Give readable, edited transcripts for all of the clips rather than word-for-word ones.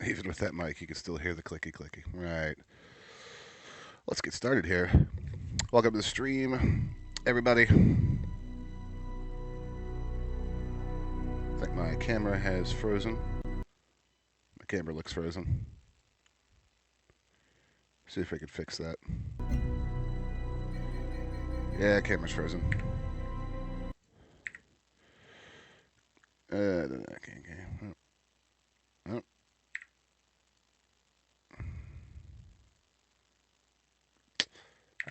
Even with that mic, you can still hear the clicky clicky. Right. Let's get started here. Welcome to the stream, everybody. I think my camera has frozen. My camera looks frozen. See if I can fix that. Yeah, camera's frozen. Okay. Oh.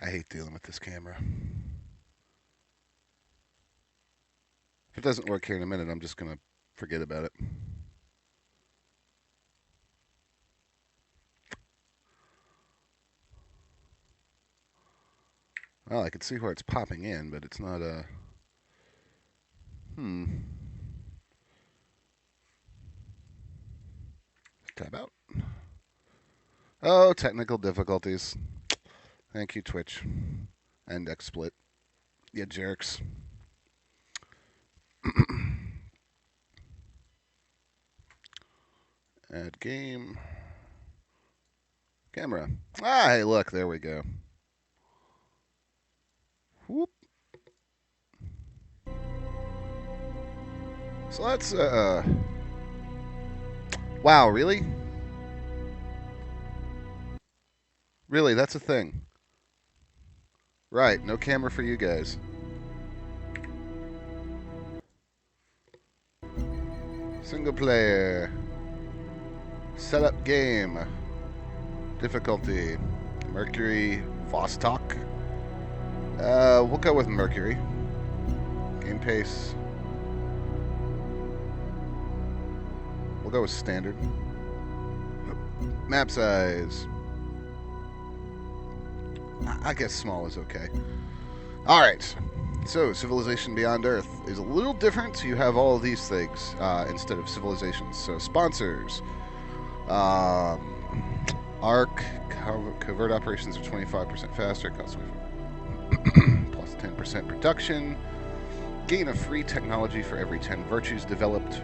I hate dealing with this camera. If it doesn't work here in a minute, I'm just going to forget about it. Well, I can see where it's popping in, but it's not a... Tab out. Oh, technical difficulties. Thank you, Twitch. And XSplit. You jerks. Add game. Camera. Ah, hey, look, there we go. Whoop. So that's, wow, really? Really, that's a thing. Right, no camera for you guys. Single player. Setup game. Difficulty. Mercury Vostok. We'll go with Mercury. Game pace. We'll go with standard. Map size. I guess small is okay. Alright. So, Civilization Beyond Earth is a little different. So you have all of these things instead of civilizations. So, sponsors. ARC. Covert operations are 25% faster. Cost 25%. Plus 10% production. Gain a free technology for every 10 virtues developed.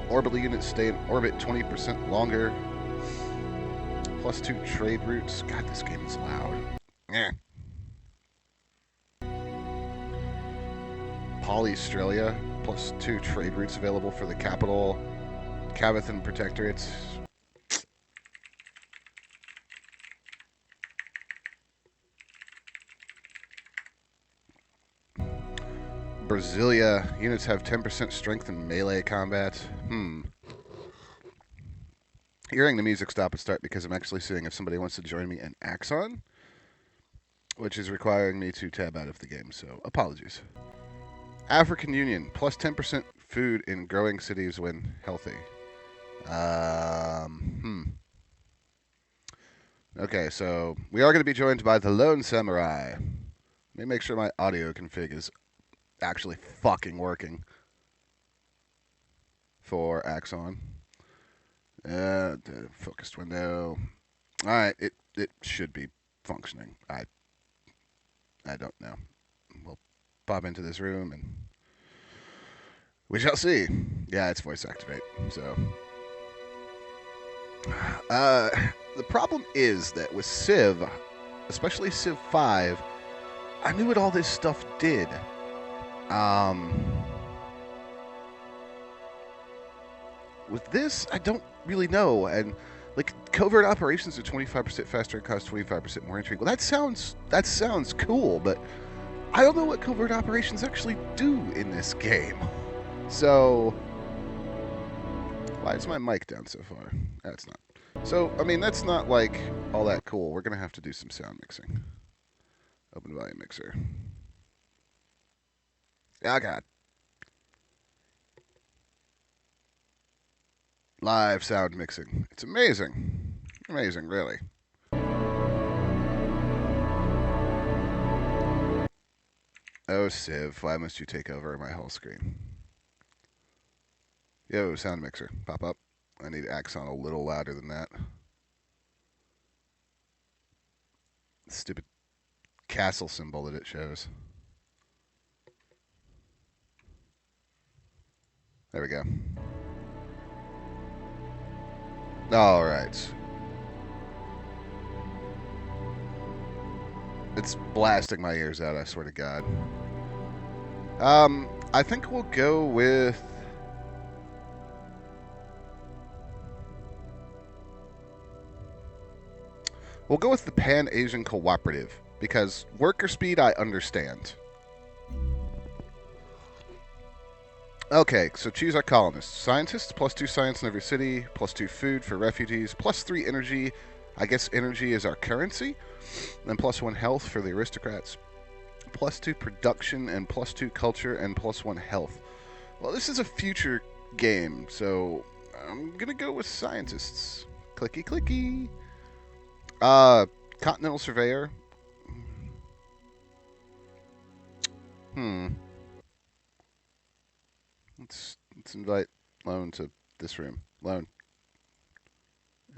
Orbital units stay in orbit 20% longer. Plus 2 trade routes. God, this game is loud. Eh. Polystralia. Plus 2 trade routes available for the capital. Cavithan Protectorates. Brasilia. Units have 10% strength in melee combat. Hearing the music stop and start because I'm actually seeing if somebody wants to join me in Axon, which is requiring me to tab out of the game, so apologies. African Union, plus 10% food in growing cities when healthy. Okay, so we are going to be joined by the Lone Samurai. Let me make sure my audio config is actually fucking working for Axon. Focused window. All right, it should be functioning. I don't know. We'll pop into this room and we shall see. Yeah, it's voice activate. So, the problem is that with Civ, especially Civ 5, I knew what all this stuff did. With this, I don't really know. And like covert operations are 25% faster and cost 25% more entry. Well, that sounds cool, but I don't know what covert operations actually do in this game. So, why is my mic down so far? That's not. So, I mean, that's not like all that cool. We're gonna have to do some sound mixing. Open volume mixer. Oh God. Live sound mixing. It's amazing. Amazing, really. Oh, Civ, why must you take over my whole screen? Yo, sound mixer, pop up. I need Axon a little louder than that. Stupid castle symbol that it shows. There we go. All right. It's blasting my ears out, I swear to God. I think we'll go with... We'll go with the Pan-Asian Cooperative, because worker speed I understand. Okay, so choose our colonists. Scientists, +2 science in every city, +2 food for refugees, +3 energy. I guess energy is our currency. And +1 health for the aristocrats. +2 production and +2 culture and +1 health. Well, this is a future game, so I'm gonna go with scientists. Clicky clicky. Continental surveyor. Hmm. Let's invite Lone to this room. Lone,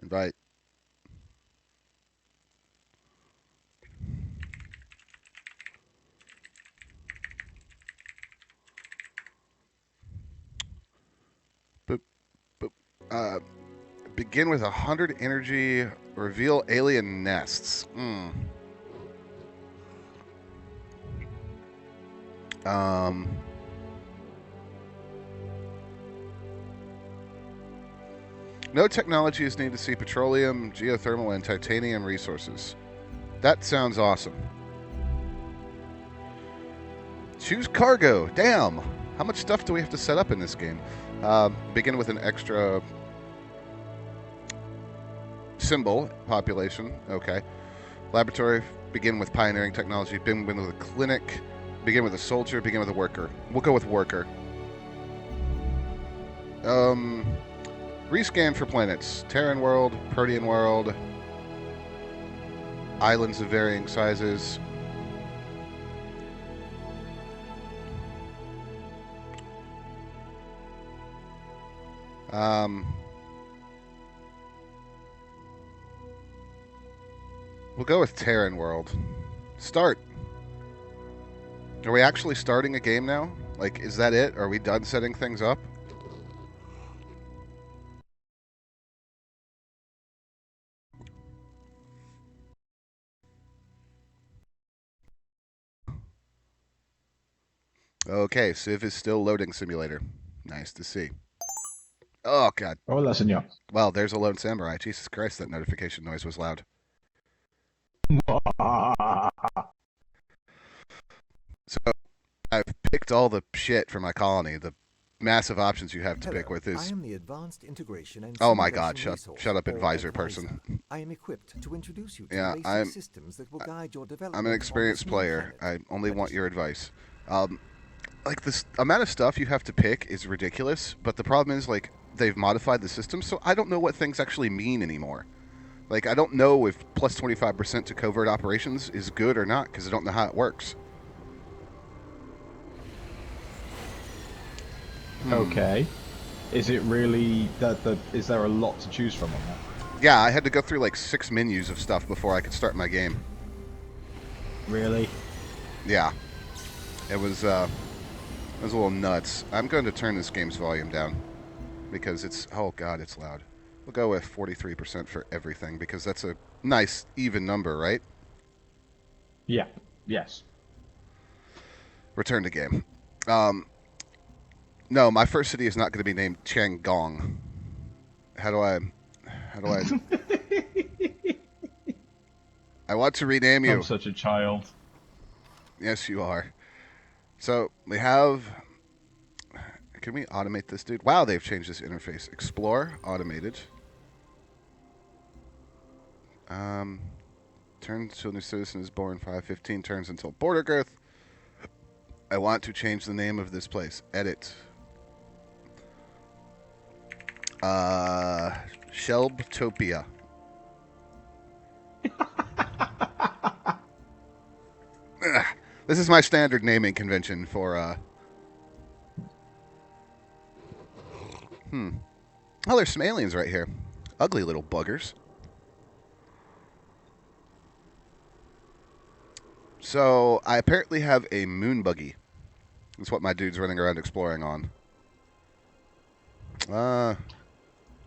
invite. Boop boop. Begin with 100 energy. Reveal alien nests. Hmm. Um. No technology is needed to see petroleum, geothermal, and titanium resources. That sounds awesome. Choose cargo. Damn. How much stuff do we have to set up in this game? Begin with an extra symbol. Population. Okay. Laboratory. Begin with pioneering technology. Begin with a clinic. Begin with a soldier. Begin with a worker. We'll go with worker. Rescan for planets. Terran world. Protean world. Islands of varying sizes. We'll go with Terran world. Start. Are we actually starting a game now? Like, is that it? Are we done setting things up? Okay, Civ is still loading simulator. Nice to see. Oh, God. Hola, señor. Well, there's a lone samurai. Jesus Christ, that notification noise was loud. So, I've picked all the shit for my colony. The massive options you have to pick with I is... am the Advanced Integration and Oh my God, Simulation shut up, Resource, or advisor person. I am equipped to introduce you to Yeah, basic I'm- systems that will guide your development. I'm an on experienced this new player. planet. I only want your advice. Like, this amount of stuff you have to pick is ridiculous, but the problem is, like, they've modified the system, so I don't know what things actually mean anymore. Like, I don't know if plus 25% to covert operations is good or not, because I don't know how it works. Okay. Is it really that is there a lot to choose from on that? Yeah, I had to go through like 6 menus of stuff before I could start my game. Really? Yeah. It was a little nuts. I'm going to turn this game's volume down because it's, oh God, it's loud. We'll go with 43% for everything because that's a nice even number, right? Yeah. Yes. Return to game. No, my first city is not going to be named Changong. How do I I want to rename you. I'm such a child. Yes, you are. So we have. Can we automate this, dude? Wow, they've changed this interface. Explore, automated. Turns to a new citizen is born 515. Turns until border growth. I want to change the name of this place. Edit. Shelbtopia. This is my standard naming convention for, Oh, there's some aliens right here. Ugly little buggers. So, I apparently have a moon buggy. That's what my dude's running around exploring on.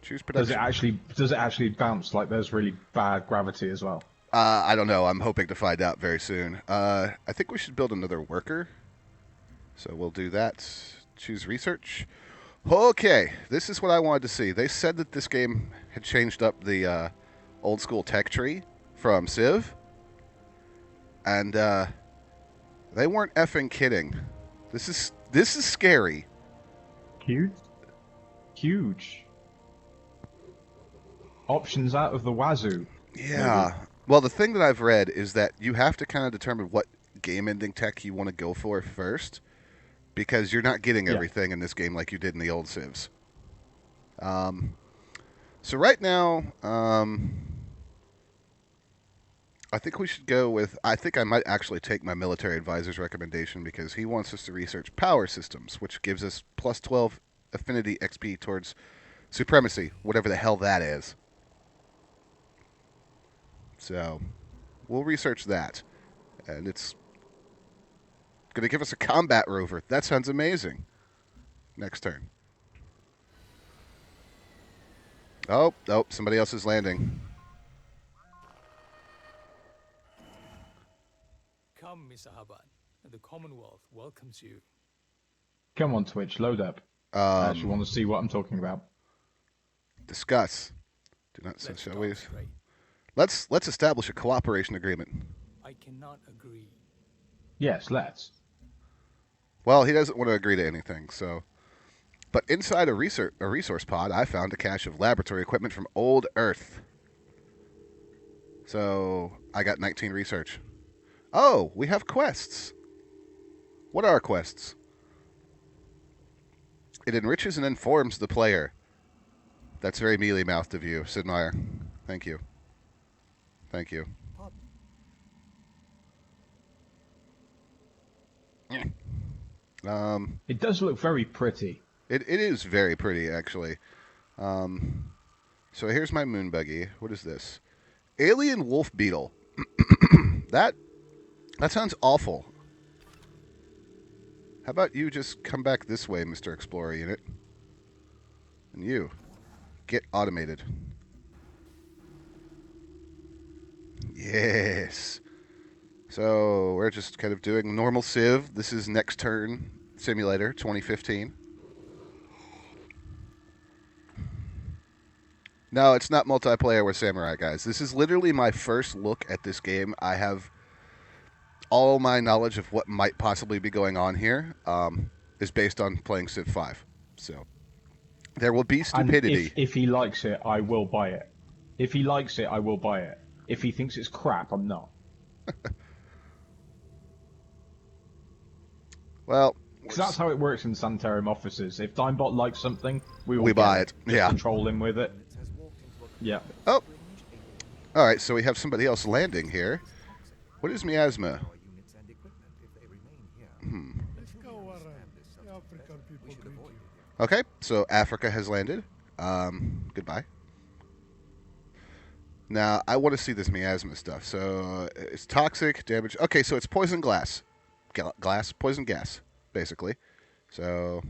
Choose Does production. it actually bounce like there's really bad gravity as well? I don't know. I'm hoping to find out very soon. I think we should build another worker. So we'll do that. Choose research. Okay, this is what I wanted to see. They said that this game had changed up the old school tech tree from Civ, and they weren't effing kidding. This is scary. Huge. Huge. Options out of the wazoo. Yeah. Well, the thing that I've read is that you have to kind of determine what game-ending tech you want to go for first, because you're not getting Yeah. everything in this game like you did in the old Civs. So right now, I think we should go with. I think I might actually take my military advisor's recommendation because he wants us to research power systems, which gives us plus 12 affinity XP towards supremacy, whatever the hell that is. So we'll research that, and it's going to give us a combat rover. That sounds amazing. Next turn. Oh, somebody else is landing. Come, Mr. Haban. The Commonwealth welcomes you. Come on, Twitch, load up. I actually want to see what I'm talking about. Discuss. Do not. Let's Shall talk we? straight. Let's establish a cooperation agreement. I cannot agree. Yes, let's. Well, he doesn't want to agree to anything, so. But inside a resource pod, I found a cache of laboratory equipment from old Earth. So I got 19 research. Oh, we have quests. What are quests? It enriches and informs the player. That's very mealy-mouthed of you, Sid Meier. Thank you. Thank you. It does look very pretty. It is very pretty, actually. So here's my moon buggy. What is this? Alien wolf beetle. That sounds awful. How about you just come back this way, Mr. Explorer Unit? And you, get automated. Yes. So we're just kind of doing normal Civ. This is Next Turn Simulator 2015. No, it's not multiplayer with Samurai, guys. This is literally my first look at this game. I have all my knowledge of what might possibly be going on here is based on playing Civ 5. So there will be stupidity. And if he likes it, I will buy it. If he likes it, I will buy it. If he thinks it's crap, I'm not. Well, because that's how it works in Santarum offices. If Dimebot likes something, we buy it. Just Yeah. Control him with it. Yeah. Oh. All right, so we have somebody else landing here. What is miasma? Okay, so Africa has landed. Goodbye. Now, I want to see this miasma stuff. So, it's toxic, damage. Okay, so it's poison glass. Poison gas, basically. So,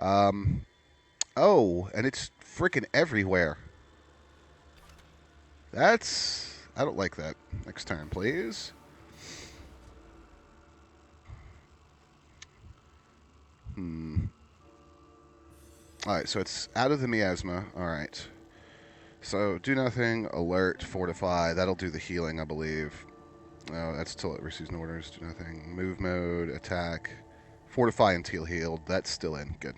oh, and it's freaking everywhere. I don't like that. Next turn, please. Alright, so it's out of the miasma. Alright. So, do nothing, alert, fortify. That'll do the healing, I believe. No, that's till it receives no orders. Do nothing. Move mode, attack. Fortify until healed. That's still in. Good.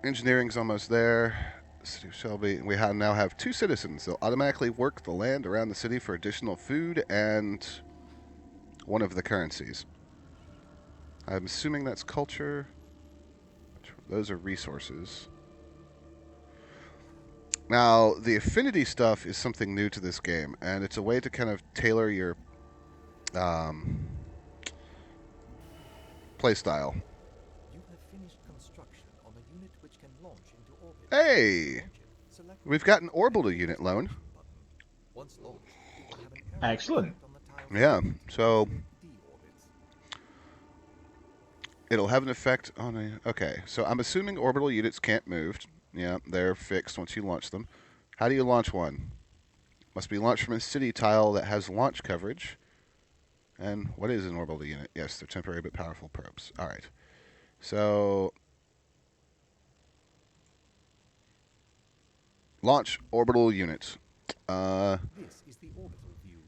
Engineering's almost there. City of Shelby. We now have 2 citizens. They'll automatically work the land around the city for additional food and one of the currencies. I'm assuming that's culture. Those are resources. Now, the affinity stuff is something new to this game, and it's a way to kind of tailor your play style. You have finished construction on a unit which can launch into orbit. Hey! We've got an orbital unit loan. Once launched, it will have an arrow Excellent. on the tile Yeah, so It'll have an effect on a... Okay, so I'm assuming orbital units can't move. Yeah, they're fixed once you launch them. How do you launch one? Must be launched from a city tile that has launch coverage. And what is an orbital unit? Yes, they're temporary but powerful probes. All right. So... Launch orbital units. This is the orbital view.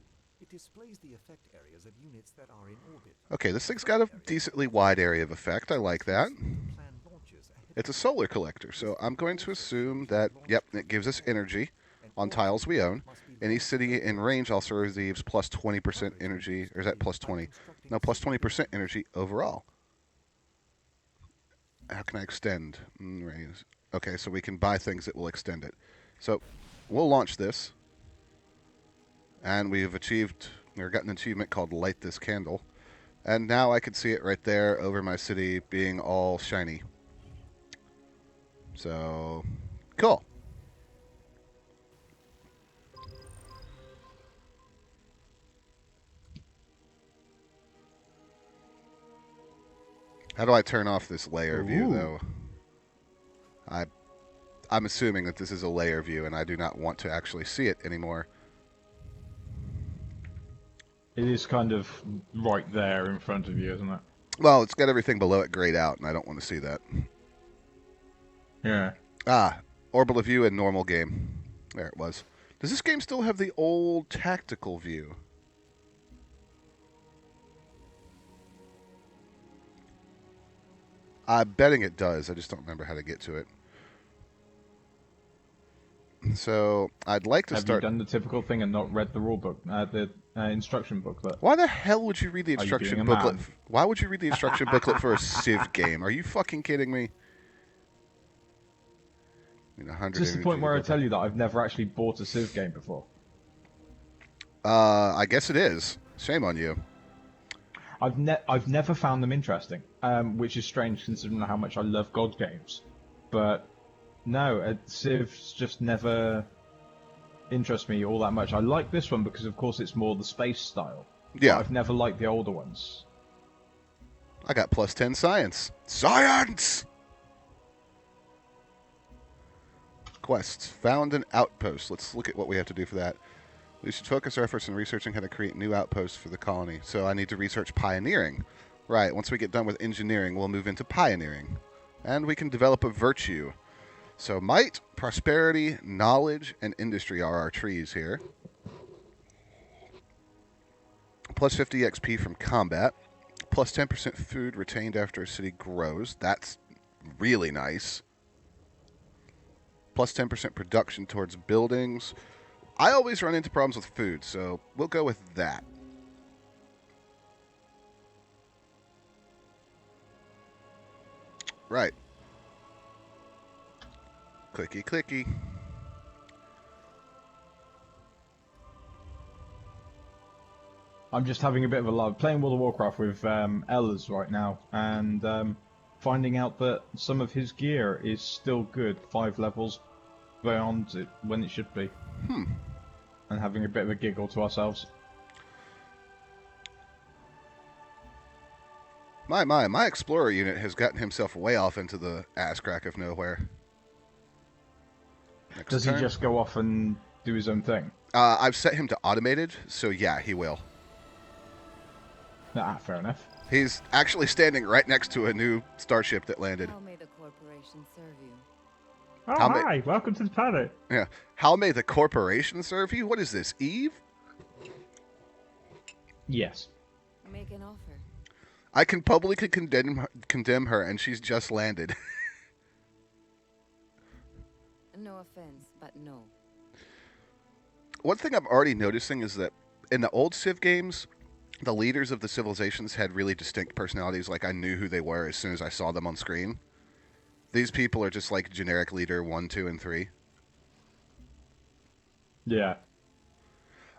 It displays the effect areas of units that are in orbit. Okay, this thing's got a decently wide area of effect. I like that. Planned launches ahead It's a solar collector, so I'm going to assume that, yep, it gives us energy on tiles we own. Any city in range also receives plus 20% energy, or is that plus 20? No, plus 20% energy overall. How can I extend? Okay, so we can buy things that will extend it. So we'll launch this, and we've achieved, or got an achievement called Light This Candle. And now I can see it right there over my city being all shiny. So, cool. How do I turn off this layer view, though? I'm assuming that this is a layer view, and I do not want to actually see it anymore. It is kind of right there in front of you, isn't it? Well, it's got everything below it grayed out, and I don't want to see that. Yeah. Ah, orbital view and normal game. There it was. Does this game still have the old tactical view? I'm betting it does. I just don't remember how to get to it. So I'd like to Have start. you done the typical thing and not read the rule book, the instruction booklet? Why the hell would you read the Are you instruction doing a booklet? man? Why would you read the instruction booklet for a Civ game? Are you fucking kidding me? I mean, 100 Just the point where I tell you that I've never actually bought a Civ game before. I guess it is. Shame on you. I've never found them interesting, which is strange considering how much I love God games. But no, Civ's just never interest me all that much. I like this one because, of course, it's more the space style. Yeah. But I've never liked the older ones. I got plus 10 science. Science! Quests. Found an outpost. Let's look at what we have to do for that. We should focus our efforts in researching how to create new outposts for the colony. So I need to research pioneering. Right, once we get done with engineering, we'll move into pioneering. And we can develop a virtue. So might, prosperity, knowledge, and industry are our trees here. Plus 50 XP from combat. Plus 10% food retained after a city grows. That's really nice. Plus 10% production towards buildings. I always run into problems with food, so we'll go with that. Right. Clicky, clicky. I'm just having a bit of a love playing World of Warcraft with Ellis right now, and finding out that some of his gear is still good 5 levels beyond it when it should be. And having a bit of a giggle to ourselves. My explorer unit has gotten himself way off into the ass crack of nowhere. Next Does turn. he just go off and do his own thing? I've set him to automated, so yeah, he will. Ah, fair enough. He's actually standing right next to a new starship that landed. How may the corporation serve you? Oh, How hi! Welcome to the planet. Yeah. How may the corporation serve you? What is this, Eve? Yes. Make an offer. I can publicly condemn her, and she's just landed. No offense, but no. One thing I'm already noticing is that in the old Civ games, the leaders of the civilizations had really distinct personalities. Like, I knew who they were as soon as I saw them on screen. These people are just like generic leader 1, 2, and 3. Yeah.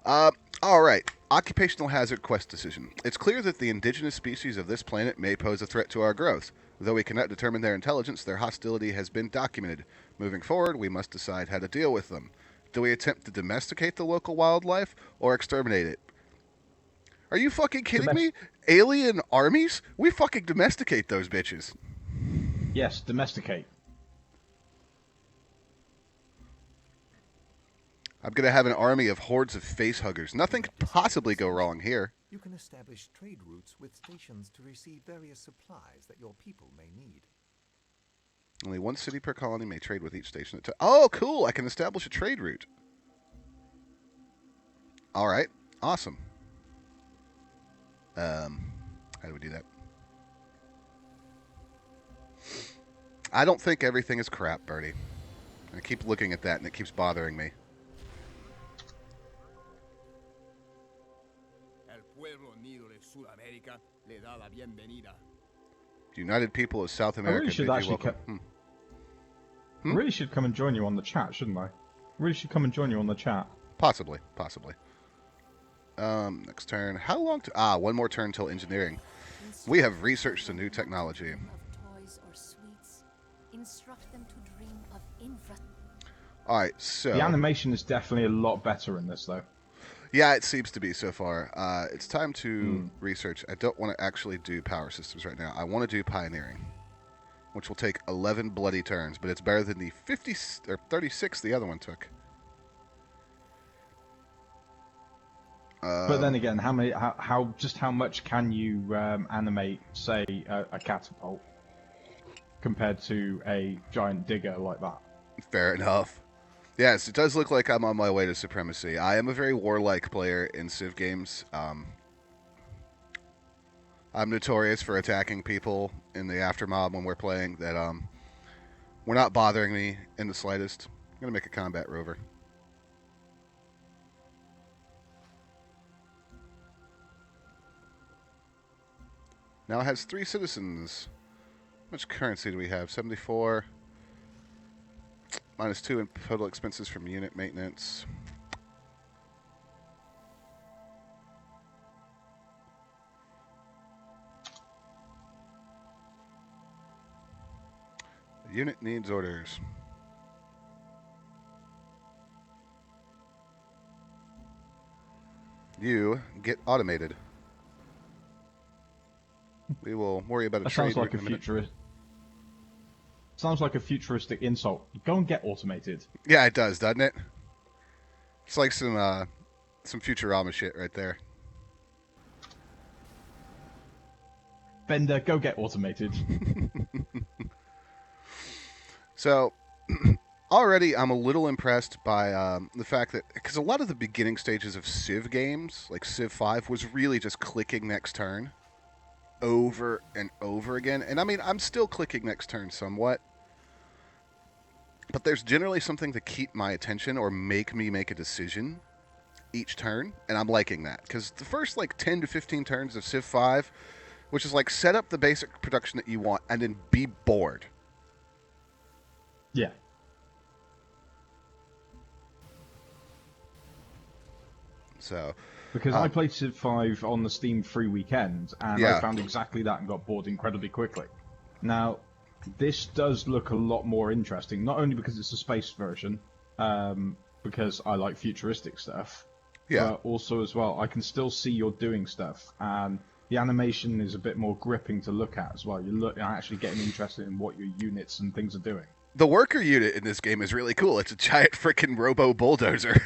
All right. Occupational hazard quest decision. It's clear that the indigenous species of this planet may pose a threat to our growth. Though we cannot determine their intelligence, their hostility has been documented. Moving forward, we must decide how to deal with them. Do we attempt to domesticate the local wildlife or exterminate it? Are you fucking kidding Domest- me? Alien armies? We fucking domesticate those bitches. Yes, domesticate. I'm gonna have an army of hordes of facehuggers. Nothing could possibly go wrong here. You can establish trade routes with stations to receive various supplies that your people may need. Only one city per colony may trade with each station. Oh, cool! I can establish a trade route. All right, awesome. How do we do that? I don't think everything is crap, Bertie. I keep looking at that, and it keeps bothering me. El pueblo unido de Sudamérica le da la bienvenida. United people of South I America. really should bid you actually welcome. I really should come and join you on the chat, shouldn't I? I really should come and join you on the chat. Possibly. Next turn. How long to... one more turn till engineering. We have researched a new technology. Of toys or sweets. Instruct them to dream of All right, so... The animation is definitely a lot better in this, though. Yeah, it seems to be so far. It's time to research. I don't want to actually do power systems right now. I want to do pioneering, which will take 11 bloody turns, but it's better than the 50 or 36 the other one took. But then again, how much can you animate, say, a catapult compared to a giant digger like that? Fair enough. Yes, it does look like I'm on my way to supremacy. I am a very warlike player in Civ games. I'm notorious for attacking people in the aftermob when we're playing that were not bothering me in the slightest. I'm going to make a combat rover. Now it has 3 citizens. How much currency do we have? 74. Minus 2 in total expenses from unit maintenance. The unit needs orders. You get automated. We will worry about a That trade sounds like route a in minute. futurist. Sounds like a futuristic insult. Go and get automated. Yeah, it does, doesn't it? It's like some Futurama shit right there. Bender, go get automated. So, already I'm a little impressed by the fact that, because a lot of the beginning stages of Civ games, like Civ 5, was really just clicking next turn over and over again. And I mean, I'm still clicking next turn somewhat, but there's generally something to keep my attention or make me make a decision each turn, and I'm liking that. Because the first, like, 10 to 15 turns of Civ 5, which is like set up the basic production that you want and then be bored. Yeah. So, because I played Civ 5 on the Steam free weekend, and Yeah. I found exactly that and got bored incredibly quickly. Now, this does look a lot more interesting, not only because it's a space version, because I like futuristic stuff, Yeah. but also as well, I can still see you're doing stuff, and the animation is a bit more gripping to look at as well. You're actually getting interested in what your units and things are doing. The worker unit in this game is really cool. It's a giant freaking robo bulldozer.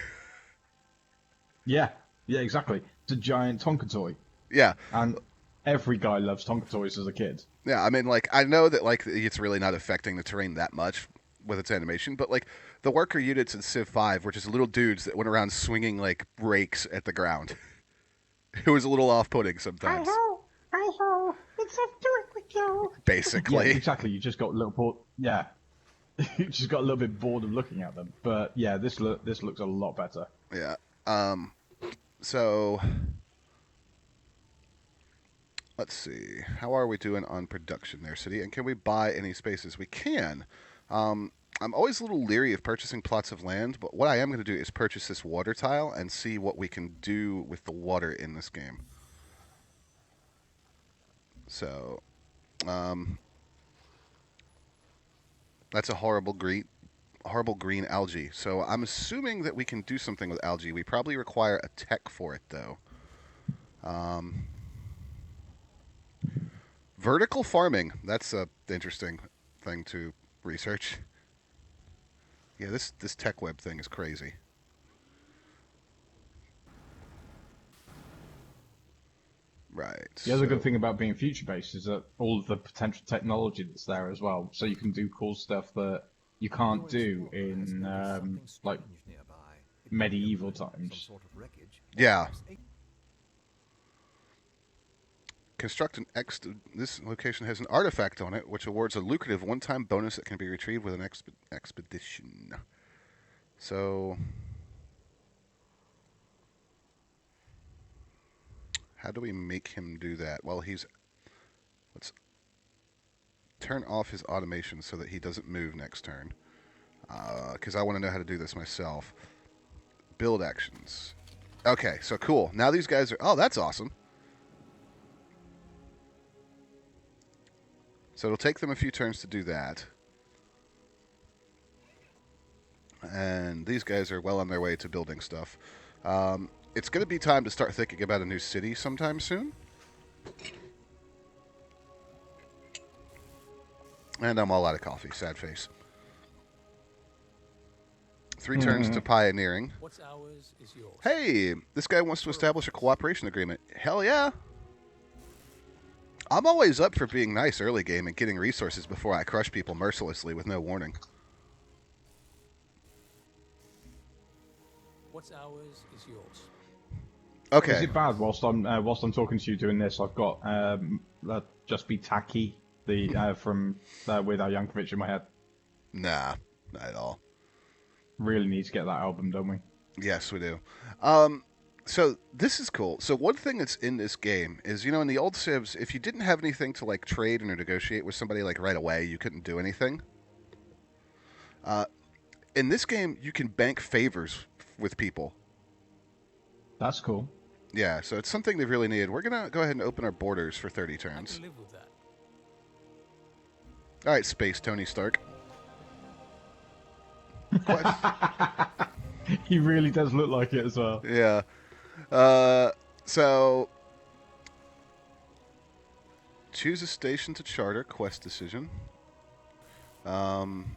Yeah, exactly. It's a giant Tonka toy. Yeah. And every guy loves Tonka toys as a kid. Yeah, I mean, like, I know that, like, it's really not affecting the terrain that much with its animation, but, like, the worker units in Civ 5 were just little dudes that went around swinging, like, rakes at the ground. It was a little off-putting sometimes. Hi-ho, it's up to it with you. Basically. Yeah, exactly. You just got a little bored. Yeah. You just got a little bit bored of looking at them. But, yeah, this looks a lot better. Yeah. So... Let's see. How are we doing on production there, City? And can we buy any spaces? We can. I'm always a little leery of purchasing plots of land, but what I am going to do is purchase this water tile and see what we can do with the water in this game. So, that's a horrible green algae. So I'm assuming that we can do something with algae. We probably require a tech for it, though. Um, vertical farming. That's a interesting thing to research. Yeah, this tech web thing is crazy. Right. The other good So thing about being future-based is that all of the potential technology that's there as well, so you can do cool stuff that you can't Your do explorer has in noticed something like strange nearby. It could be a medieval ruin, some times. sort of wreckage, or yeah, perhaps construct an This location has an artifact on it, which awards a lucrative one-time bonus that can be retrieved with an expedition. So, how do we make him do that? Well, let's turn off his automation so that he doesn't move next turn. Because I want to know how to do this myself. Build actions. Okay, so cool. Now these guys are... Oh, that's awesome. So it'll take them a few turns to do that. And these guys are well on their way to building stuff. It's going to be time to start thinking about a new city sometime soon. And I'm all out of coffee. Sad face. 3 turns to pioneering. What's ours is yours. Hey, this guy wants to establish a cooperation agreement. Hell yeah. I'm always up for being nice early game and getting resources before I crush people mercilessly with no warning. What's ours is yours. Is Okay. it bad whilst I'm talking to you doing this? I've got Just Be Tacky from with our Yankovic in my head. Nah, not at all. Really need to get that album, don't we? Yes, we do. So this is cool. So one thing that's in this game is, in the old Civs, if you didn't have anything to like trade or negotiate with somebody like right away, you couldn't do anything. In this game, you can bank favors with people. That's cool. Yeah, so it's something they've really needed. We're gonna go ahead and open our borders for 30 I turns. can live with that. All right, Space Tony Stark. What? He really does look like it as well. Yeah. So choose a station to charter. Quest decision. Found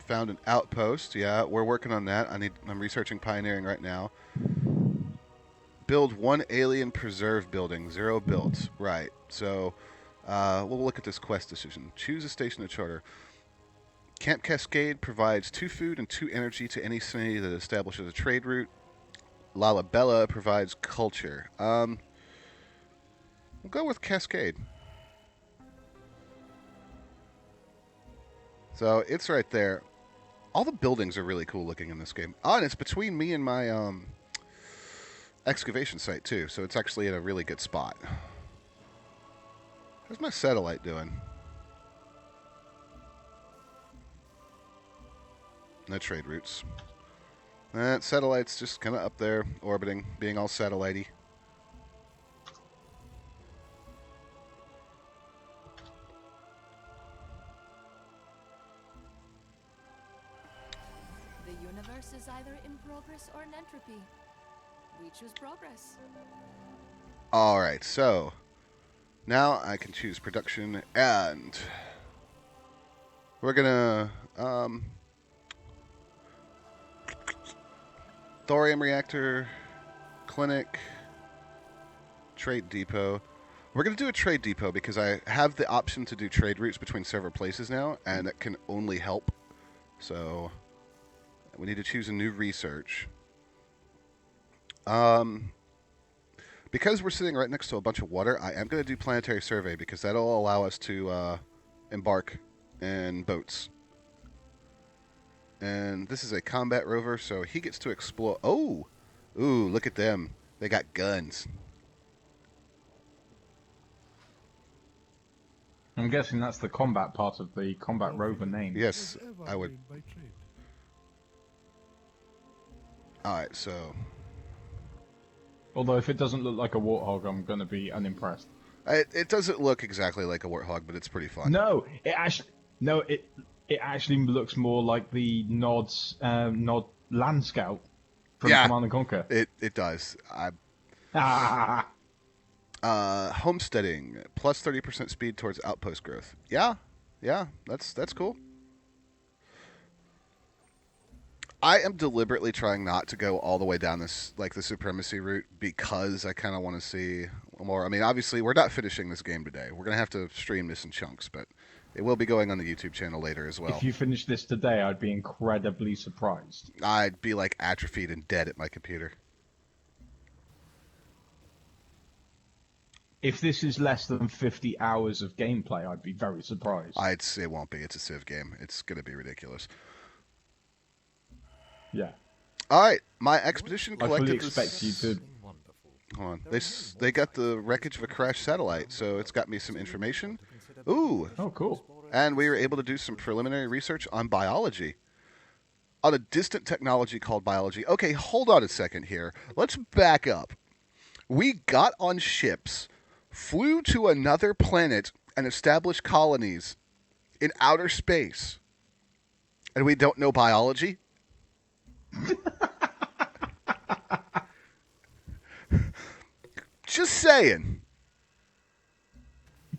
an outpost. Yeah, we're working on that. I'm researching pioneering right now. Build 1 alien preserve building. 0 built. Right. So we'll look at this quest decision. Choose a station to charter. Camp Cascade provides 2 food and 2 energy to any city that establishes a trade route. Lalabella provides culture. We'll go with Cascade. So it's right there. All the buildings are really cool looking in this game. Oh, and it's between me and my excavation site too, so it's actually in a really good spot. How's my satellite doing? No trade routes. Satellite's just kind of up there, orbiting, being all satellite-y. The universe is either in progress or in entropy. We choose progress. All right, so now I can choose production, and we're gonna thorium reactor, clinic, trade depot. We're gonna do a trade depot because I have the option to do trade routes between several places now, and it can only help. So we need to choose a new research. Because we're sitting right next to a bunch of water, I am going to do planetary survey because that'll allow us to embark in boats. And this is a combat rover, so he gets to explore. Oh! Ooh, look at them. They got guns. I'm guessing that's the combat part of the combat rover name. Yes, I would. Alright, so... Although if it doesn't look like a warthog, I'm going to be unimpressed. It doesn't look exactly like a warthog, but it's pretty fun. No, it actually looks more like the Nod Land Scout from Yeah. Command and Conquer. It does. Ah, Homesteading, plus 30% speed towards outpost growth. Yeah, that's cool. I am deliberately trying not to go all the way down this like the supremacy route because I kind of want to see more. I mean, obviously, we're not finishing this game today. We're gonna have to stream this in chunks, but it will be going on the YouTube channel later as well. If you finish this today, I'd be incredibly surprised. I'd be like atrophied and dead at my computer. If this is less than 50 hours of gameplay, I'd be very surprised. I'd say it won't be. It's a Civ game. It's gonna be ridiculous. Yeah. All right, my expedition I fully collected expect you to. Hold on. They got the wreckage of a crashed satellite, so it's got me some information. Ooh, Oh, cool. and we were able to do some preliminary research on biology. On a distant technology called biology. Okay, hold on a second here. Let's back up. We got on ships, flew to another planet, and established colonies in outer space. And we don't know biology? Just saying.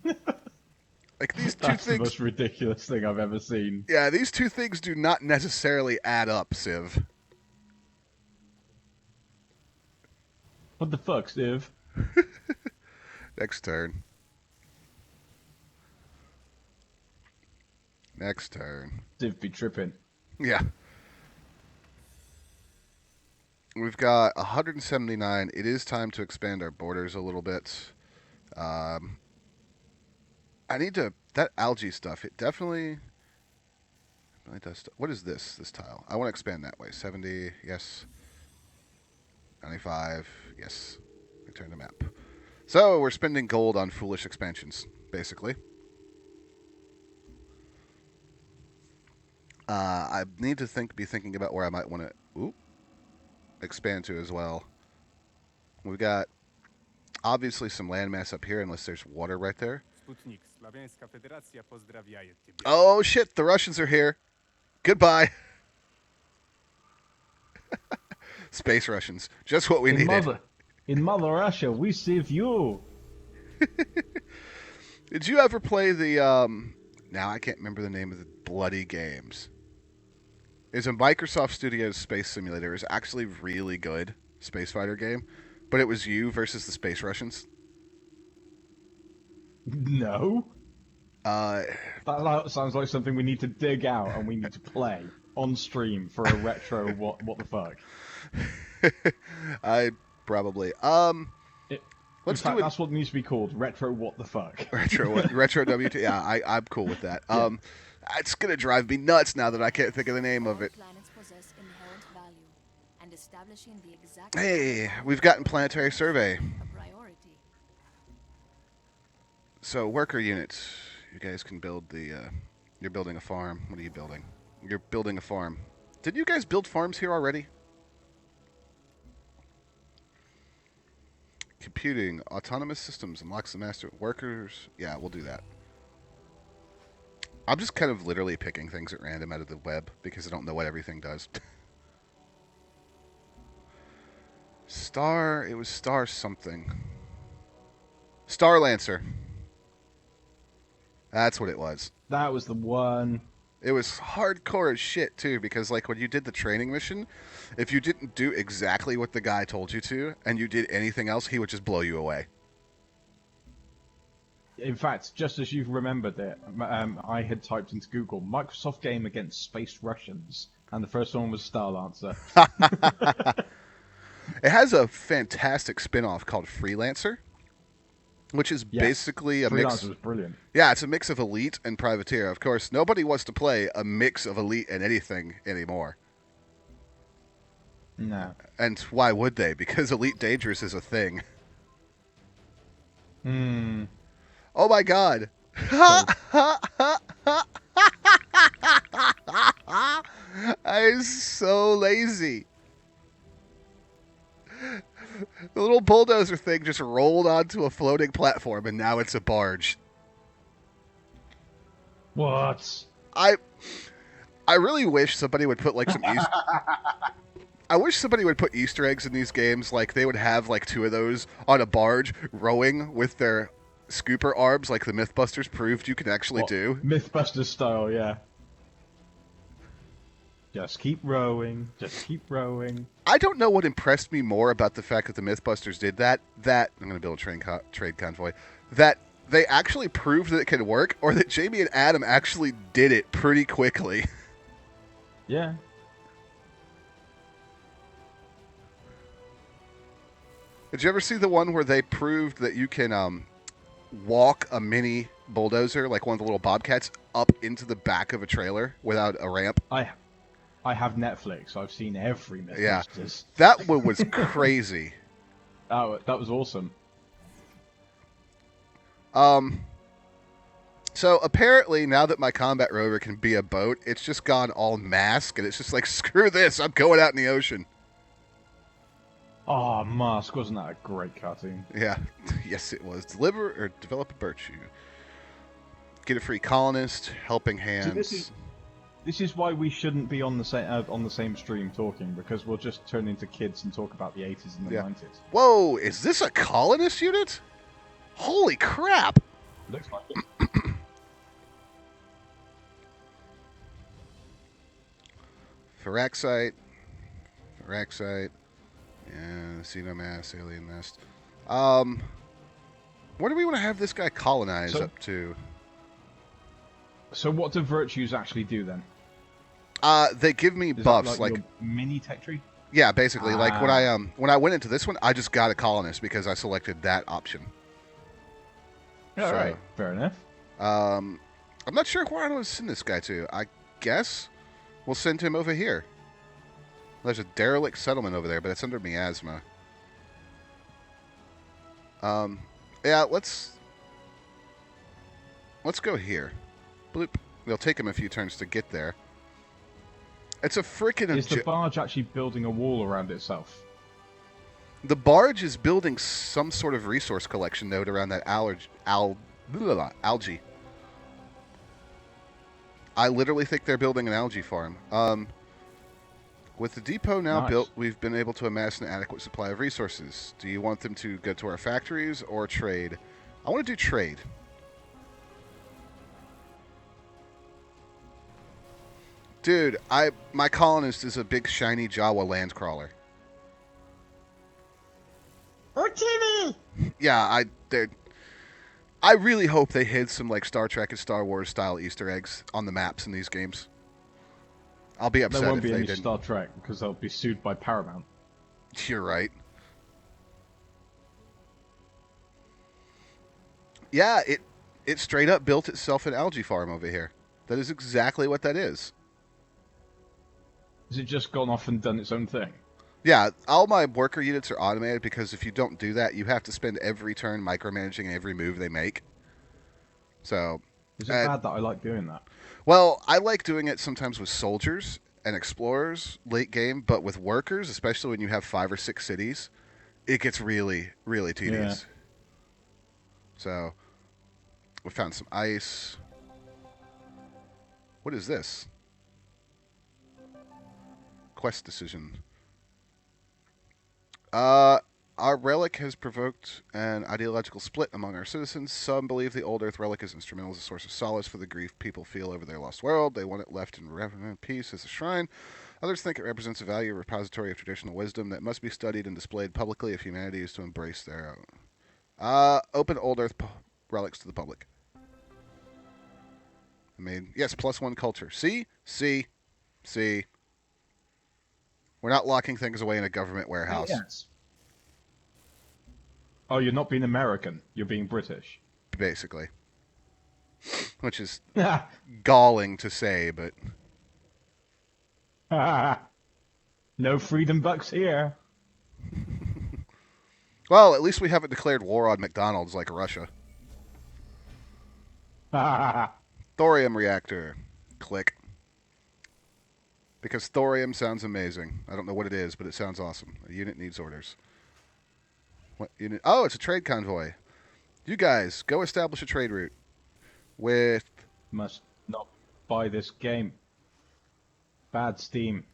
Like these two That's the things. most ridiculous thing I've ever seen. Yeah, these two things do not necessarily add up, Civ. What the fuck, Steve? Next turn. Next turn. Steve be tripping. Yeah. We've got 179. It is time to expand our borders a little bit. I need to... That algae stuff, it definitely does... What is this tile? I want to expand that way. 70, yes. 95, yes. Return to map. So, we're spending gold on foolish expansions, basically. I need to be thinking about where I might want to expand to as well. We've got obviously some landmass up here, unless there's water right there. Oh shit! The Russians are here. Goodbye. Space Russians, just what we needed. In Mother Russia, we save you. Did you ever play the? Now I can't remember the name of the bloody games. It's a Microsoft Studios space simulator. It's actually really good space fighter game, but it was you versus the Space Russians. No. That sounds like something we need to dig out and we need to play on stream for a retro. What the fuck? I probably. Let's do it. That's what needs to be called. Retro. What the fuck? Retro WT. Yeah, I'm cool with that. Yeah. It's gonna drive me nuts now that I can't think of the name of it. Planets possess inherent value, and establishing the exact Hey, we've gotten planetary survey. a priority. So worker units. You guys can build the. You're building a farm. What are you building? You're building a farm. Did you guys build farms here already? Computing, autonomous systems, unlocks the master workers. Yeah, we'll do that. I'm just kind of literally picking things at random out of the web because I don't know what everything does. It was Star something. Star Lancer. That's what it was. That was the one. It was hardcore as shit, too, because, like, when you did the training mission, if you didn't do exactly what the guy told you to, and you did anything else, he would just blow you away. In fact, just as you've remembered it, I had typed into Google Microsoft game against space Russians, and the first one was Star Lancer. It has a fantastic spin-off called Freelancer, which is Yes. basically a Freelancer mix. was brilliant. Yeah, it's a mix of Elite and Privateer. Of course, nobody wants to play a mix of Elite and anything anymore. No. And why would they? Because Elite Dangerous is a thing. Hmm. Oh my god. I'm so lazy. The little bulldozer thing just rolled onto a floating platform and now it's a barge. What? I really wish somebody would put like some easy I wish somebody would put Easter eggs in these games. Like they would have like 2 of those on a barge rowing with their scooper arms, like the MythBusters proved you can actually What? do. Mythbusters style, yeah. Just keep rowing. Just keep rowing. I don't know what impressed me more about the fact that the MythBusters did that. That I'm going to build a trade convoy. That they actually proved that it could work, or that Jamie and Adam actually did it pretty quickly. Yeah. Did you ever see the one where they proved that you can walk a mini bulldozer, like one of the little bobcats, up into the back of a trailer without a ramp? I have Netflix. I've seen every Mythbusters. Yeah, that one was crazy. That was awesome. So apparently now that my combat rover can be a boat, it's just gone all mask, and it's just like, screw this, I'm going out in the ocean. Oh, Mask, wasn't that a great cartoon? Yeah, yes it was. Deliver or develop a virtue. Get a free colonist, helping hands. See, this is why we shouldn't be on the same stream talking, because we'll just turn into kids and talk about the 80s and the 90s. Whoa, is this a colonist unit? Holy crap! Looks like it. Pharaxite, yeah, Xenomass, Alien Nest. Where do we want to have this guy colonize up to? So what do virtues actually do then? They give me Is buffs, that like your mini tech tree? yeah, basically. Like when I went into this one, I just got a colonist because I selected that option. All right, fair enough. I'm not sure where I want to send this guy to. I guess we'll send him over here. There's a derelict settlement over there, but it's under miasma. Yeah, let's go here. Bloop. It'll take him a few turns to get there. It's a freaking... Is the barge actually building a wall around itself? The barge is building some sort of resource collection node around that algae. I literally think they're building an algae farm. With the depot now built, we've been able to amass an adequate supply of resources. Do you want them to go to our factories or trade? I want to do trade. Dude, my colonist is a big shiny Jawa landcrawler. Uchini! Yeah, I really hope they hid some like Star Trek and Star Wars style Easter eggs on the maps in these games. I'll be upset there won't if be they any didn't. Star Trek because they'll be sued by Paramount. You're right. Yeah, it straight up built itself an algae farm over here. That is exactly what that is. Has it just gone off and done its own thing? Yeah, all my worker units are automated because if you don't do that, you have to spend every turn micromanaging every move they make. So, is it bad that I like doing that? Well, I like doing it sometimes with soldiers and explorers late game, but with workers, especially when you have 5 or 6 cities, it gets really, really tedious. Yeah. So, we found some ice. What is this? Quest decision. Our relic has provoked an ideological split among our citizens. Some believe the old Earth relic is instrumental as a source of solace for the grief people feel over their lost world. They want it left in peace as a shrine. Others think it represents a value repository of traditional wisdom that must be studied and displayed publicly if humanity is to embrace their own. Open old Earth relics to the public. I mean, yes, +1 culture. See? We're not locking things away in a government warehouse. Yes. Oh, you're not being American. You're being British. Basically. Which is galling to say, but... No freedom bucks here. Well, at least we haven't declared war on McDonald's like Russia. Thorium reactor. Click. Because thorium sounds amazing. I don't know what it is, but it sounds awesome. A unit needs orders. What unit? Oh, it's a trade convoy. You guys, go establish a trade route. With... Must not buy this game. Bad Steam.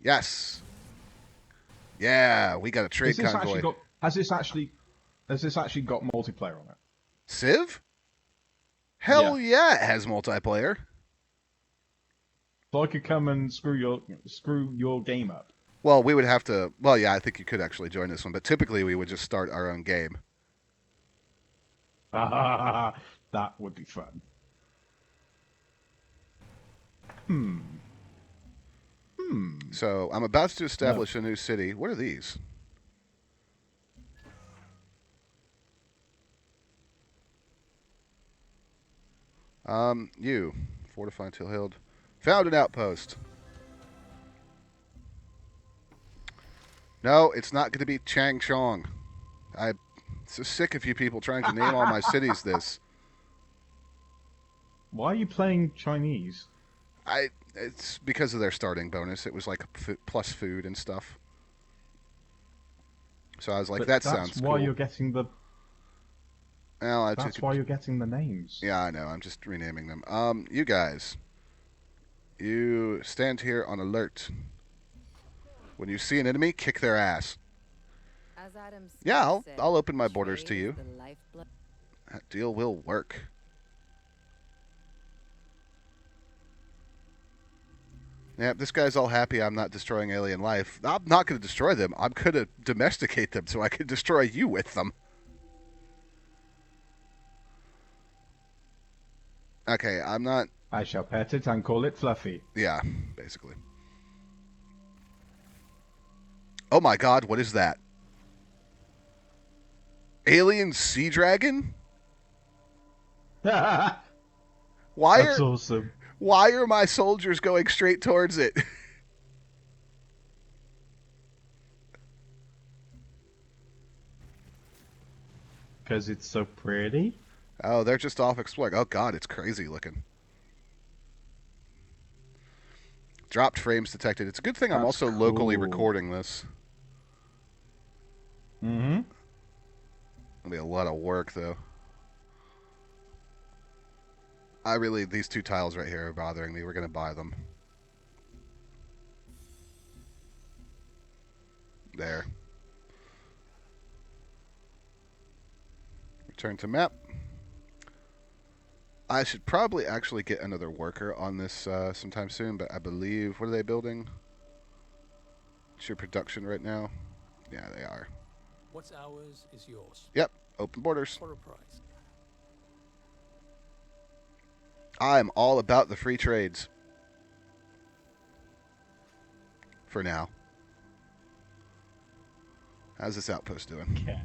Yes. Yeah, we got a trade Has this convoy. actually got? Has this actually got multiplayer on it? Civ? Hell yeah, it has multiplayer. So I could come and screw your game up. Well, we would have to. Well, yeah, I think you could actually join this one, but typically we would just start our own game. That would be fun. So I'm about to establish a new city. What are these? You. Fortify until held. Found an outpost. No, it's not going to be Chang Chong. I'm so sick of you people trying to name all my cities this. Why are you playing Chinese? It's because of their starting bonus. It was like plus food and stuff. So I was like, that sounds That's why cool. you're getting the. Well, That's why you're getting the names. Yeah, I know. I'm just renaming them. You guys, you stand here on alert. When you see an enemy, kick their ass. As Adam Smith Yeah, said, I'll open my borders to trade is you. the lifeblood. That deal will work. Yeah, this guy's all happy I'm not destroying alien life. I'm not going to destroy them. I'm going to domesticate them so I can destroy you with them. Okay, I'm not... I shall pet it and call it Fluffy. Yeah, basically. Oh my god, what is that? Alien sea dragon? That's Why awesome. Why are my soldiers going straight towards it? Because it's so pretty. Oh, they're just off exploring. Oh god, it's crazy looking. Dropped frames detected. It's a good thing I'm That's also locally cool. recording this. Mm-hmm. It'll be a lot of work, though. These two tiles right here are bothering me. We're going to buy them. There. Return to map. I should probably actually get another worker on this sometime soon, but I believe... What are they building? What's your production right now? Yeah, they are. What's ours is yours. Yep, open borders. For a price. I'm all about the free trades. For now. How's this outpost doing? Okay.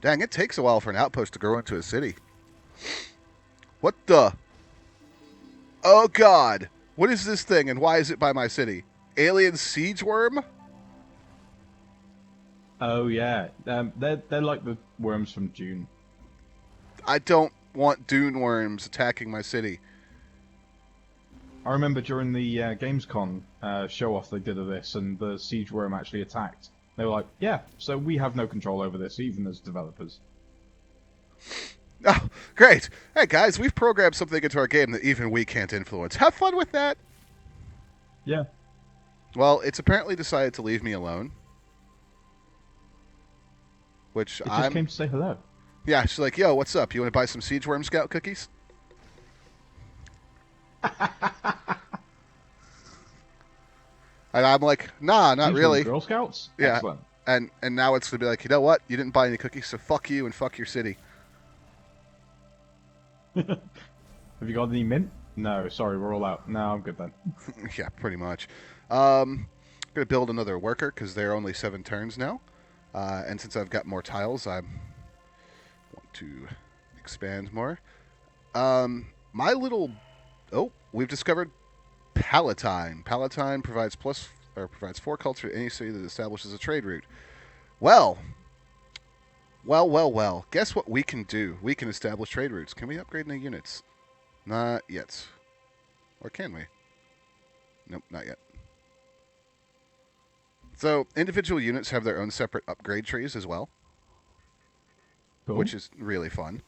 Dang, it takes a while for an outpost to grow into a city. What the? Oh god. What is this thing and why is it by my city? Alien siege worm? Oh yeah, they're like the worms from Dune. I don't want dune worms attacking my city. I remember during the Gamescom show-off they did of this, and the siege worm actually attacked. They were like, yeah, so we have no control over this, even as developers. Oh, great. Hey guys, we've programmed something into our game that even we can't influence. Have fun with that. Yeah. Well, it's apparently decided to leave me alone. Which It just came to say hello. Yeah, she's like, yo, what's up? You want to buy some siege worm scout cookies? And I'm like, nah, not These were really. Girl Scouts? Yeah. Excellent. And now it's going to be like, you know what? You didn't buy any cookies, so fuck you and fuck your city. Have you got any mint? No, sorry, we're all out. No, I'm good then. Yeah, pretty much. I'm going to build another worker because they're only 7 turns now. And since I've got more tiles, I want to expand more. My little... Oh, we've discovered Palatine. Palatine provides 4 culture to any city that establishes a trade route. Well. Guess what we can do? We can establish trade routes. Can we upgrade any units? Not yet. Or can we? Nope, not yet. So, individual units have their own separate upgrade trees as well. Cool. Which is really fun.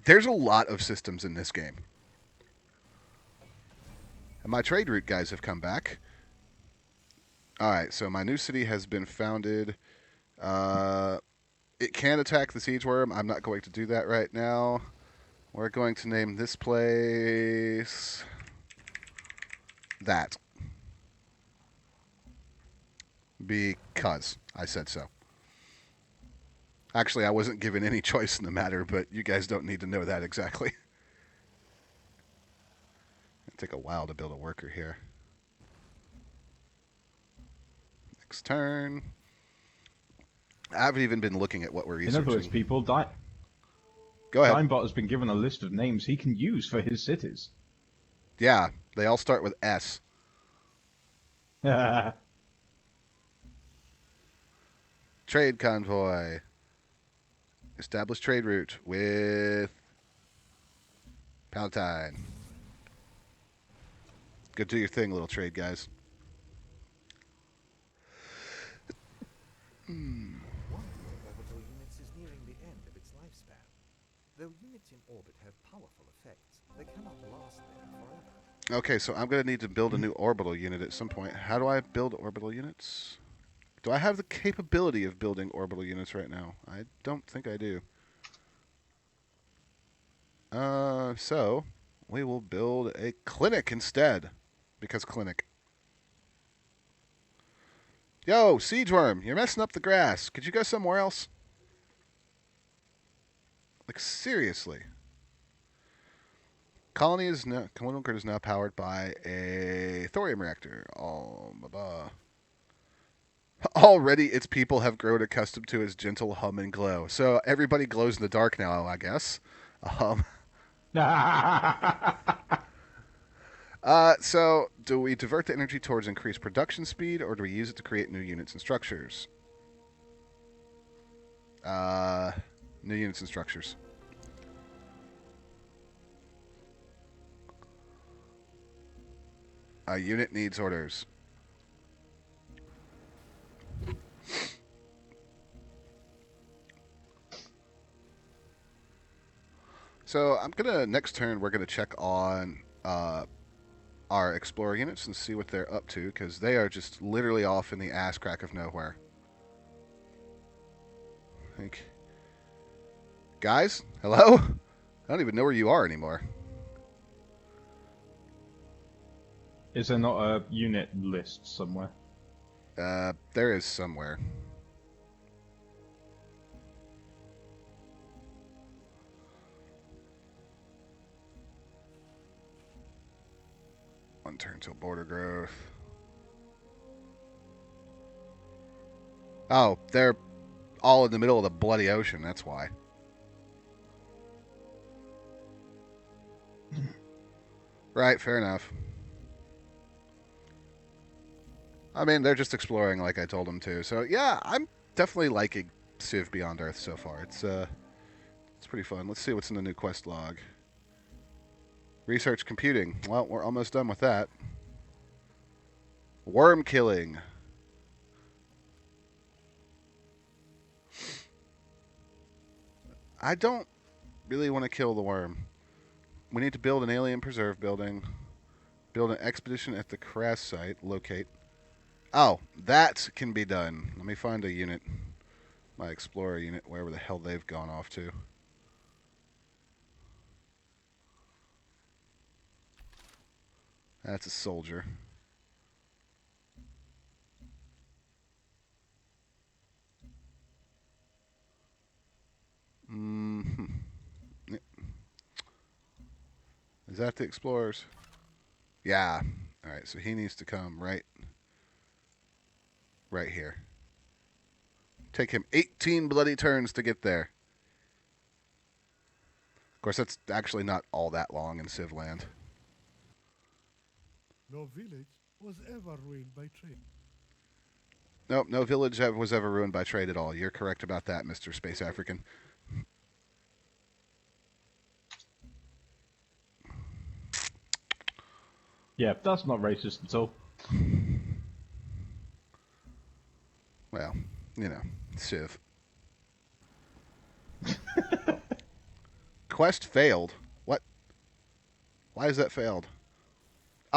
There's a lot of systems in this game. And my trade route guys have come back. All right, so my new city has been founded. It can attack the siege worm. I'm not going to do that right now. We're going to name this place that. Because I said so. Actually, I wasn't given any choice in the matter, but you guys don't need to know that exactly. It'll take a while to build a worker here. Next turn. I haven't even been looking at what we're researching. In other words, people, Go ahead. Dimebot has been given a list of names he can use for his cities. Yeah, they all start with S. Trade convoy. Establish trade route with Palatine. Go do your thing, little trade guys. One of your orbital units is nearing the end of its lifespan. Though units in orbit have powerful effects, they cannot last there forever. Okay, so I'm going to need to build a new orbital unit at some point. How do I build orbital units? Do I have the capability of building orbital units right now? I don't think I do. So we will build a clinic instead. Because clinic. Yo, siege worm, you're messing up the grass. Could you go somewhere else? Like, seriously. Colony is now, colonial grid is now powered by a thorium reactor. Oh, blah, blah. Already its people have grown accustomed to its gentle hum and glow. So everybody glows in the dark now, I guess. So do we divert the energy towards increased production speed, or do we use it to create new units and structures? New units and structures. A unit needs orders. So I'm gonna next turn we're gonna check on our explorer units and see what they're up to, because they are just literally off in the ass crack of nowhere. Guys, hello? I don't even know where you are anymore. Is there not a unit list somewhere? There is somewhere. One turn till border growth. Oh, they're all in the middle of the bloody ocean, that's why. Right, fair enough. I mean, they're just exploring like I told them to. So, yeah, I'm definitely liking Civ Beyond Earth so far. It's pretty fun. Let's see what's in the new quest log. Research computing. Well, we're almost done with that. Worm killing. I don't really want to kill the worm. We need to build an alien preserve building. Build an expedition at the crash site. Locate. Oh, that can be done. Let me find a unit. My explorer unit, wherever the hell they've gone off to. That's a soldier. Is that the explorers? Yeah. All right, so he needs to come right here. Take him 18 bloody turns to get there. Of course, that's actually not all that long in Civ land. No village was ever ruined by trade. Nope, no village was ever ruined by trade at all. You're correct about that, Mr. Space African. Yeah, that's not racist at all. Well, you know, Civ. Quest failed. What? Why is that failed?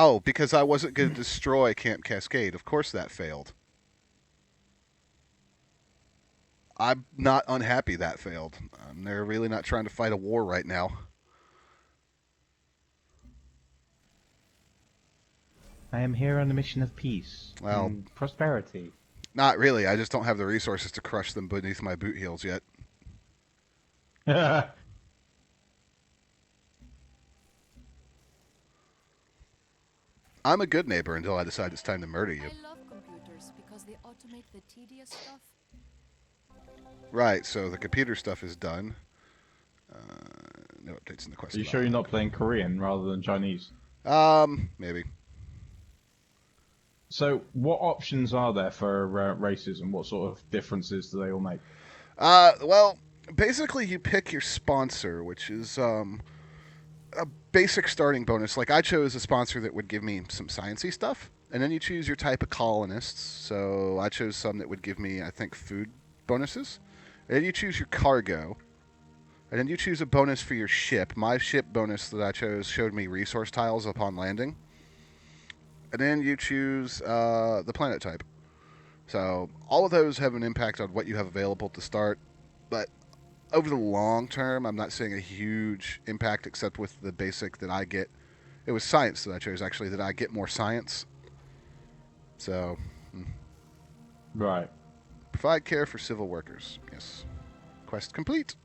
Oh, because I wasn't going to destroy Camp Cascade. Of course that failed. I'm not unhappy that failed. They're really not trying to fight a war right now. I am here on a mission of peace Well, and prosperity. Not really. I just don't have the resources to crush them beneath my boot heels yet. I'm a good neighbor until I decide it's time to murder you. I love computers because they automate the tedious stuff. Right, so the computer stuff is done. No updates in the quest Are you log. sure you're not playing Korean rather than Chinese? Maybe. So, what options are there for races, and what sort of differences do they all make? Well, basically you pick your sponsor, which is a basic starting bonus. Like I chose a sponsor that would give me some sciencey stuff, and then you choose your type of colonists. So I chose some that would give me, I think, food bonuses. And then you choose your cargo, and then you choose a bonus for your ship. My ship bonus that I chose showed me resource tiles upon landing. And then you choose the planet type. So all of those have an impact on what you have available to start. But over the long term, I'm not seeing a huge impact except with the basic that I get. It was science that I chose, actually, that I get more science. So, Right. provide care for civil workers. Yes. Quest complete.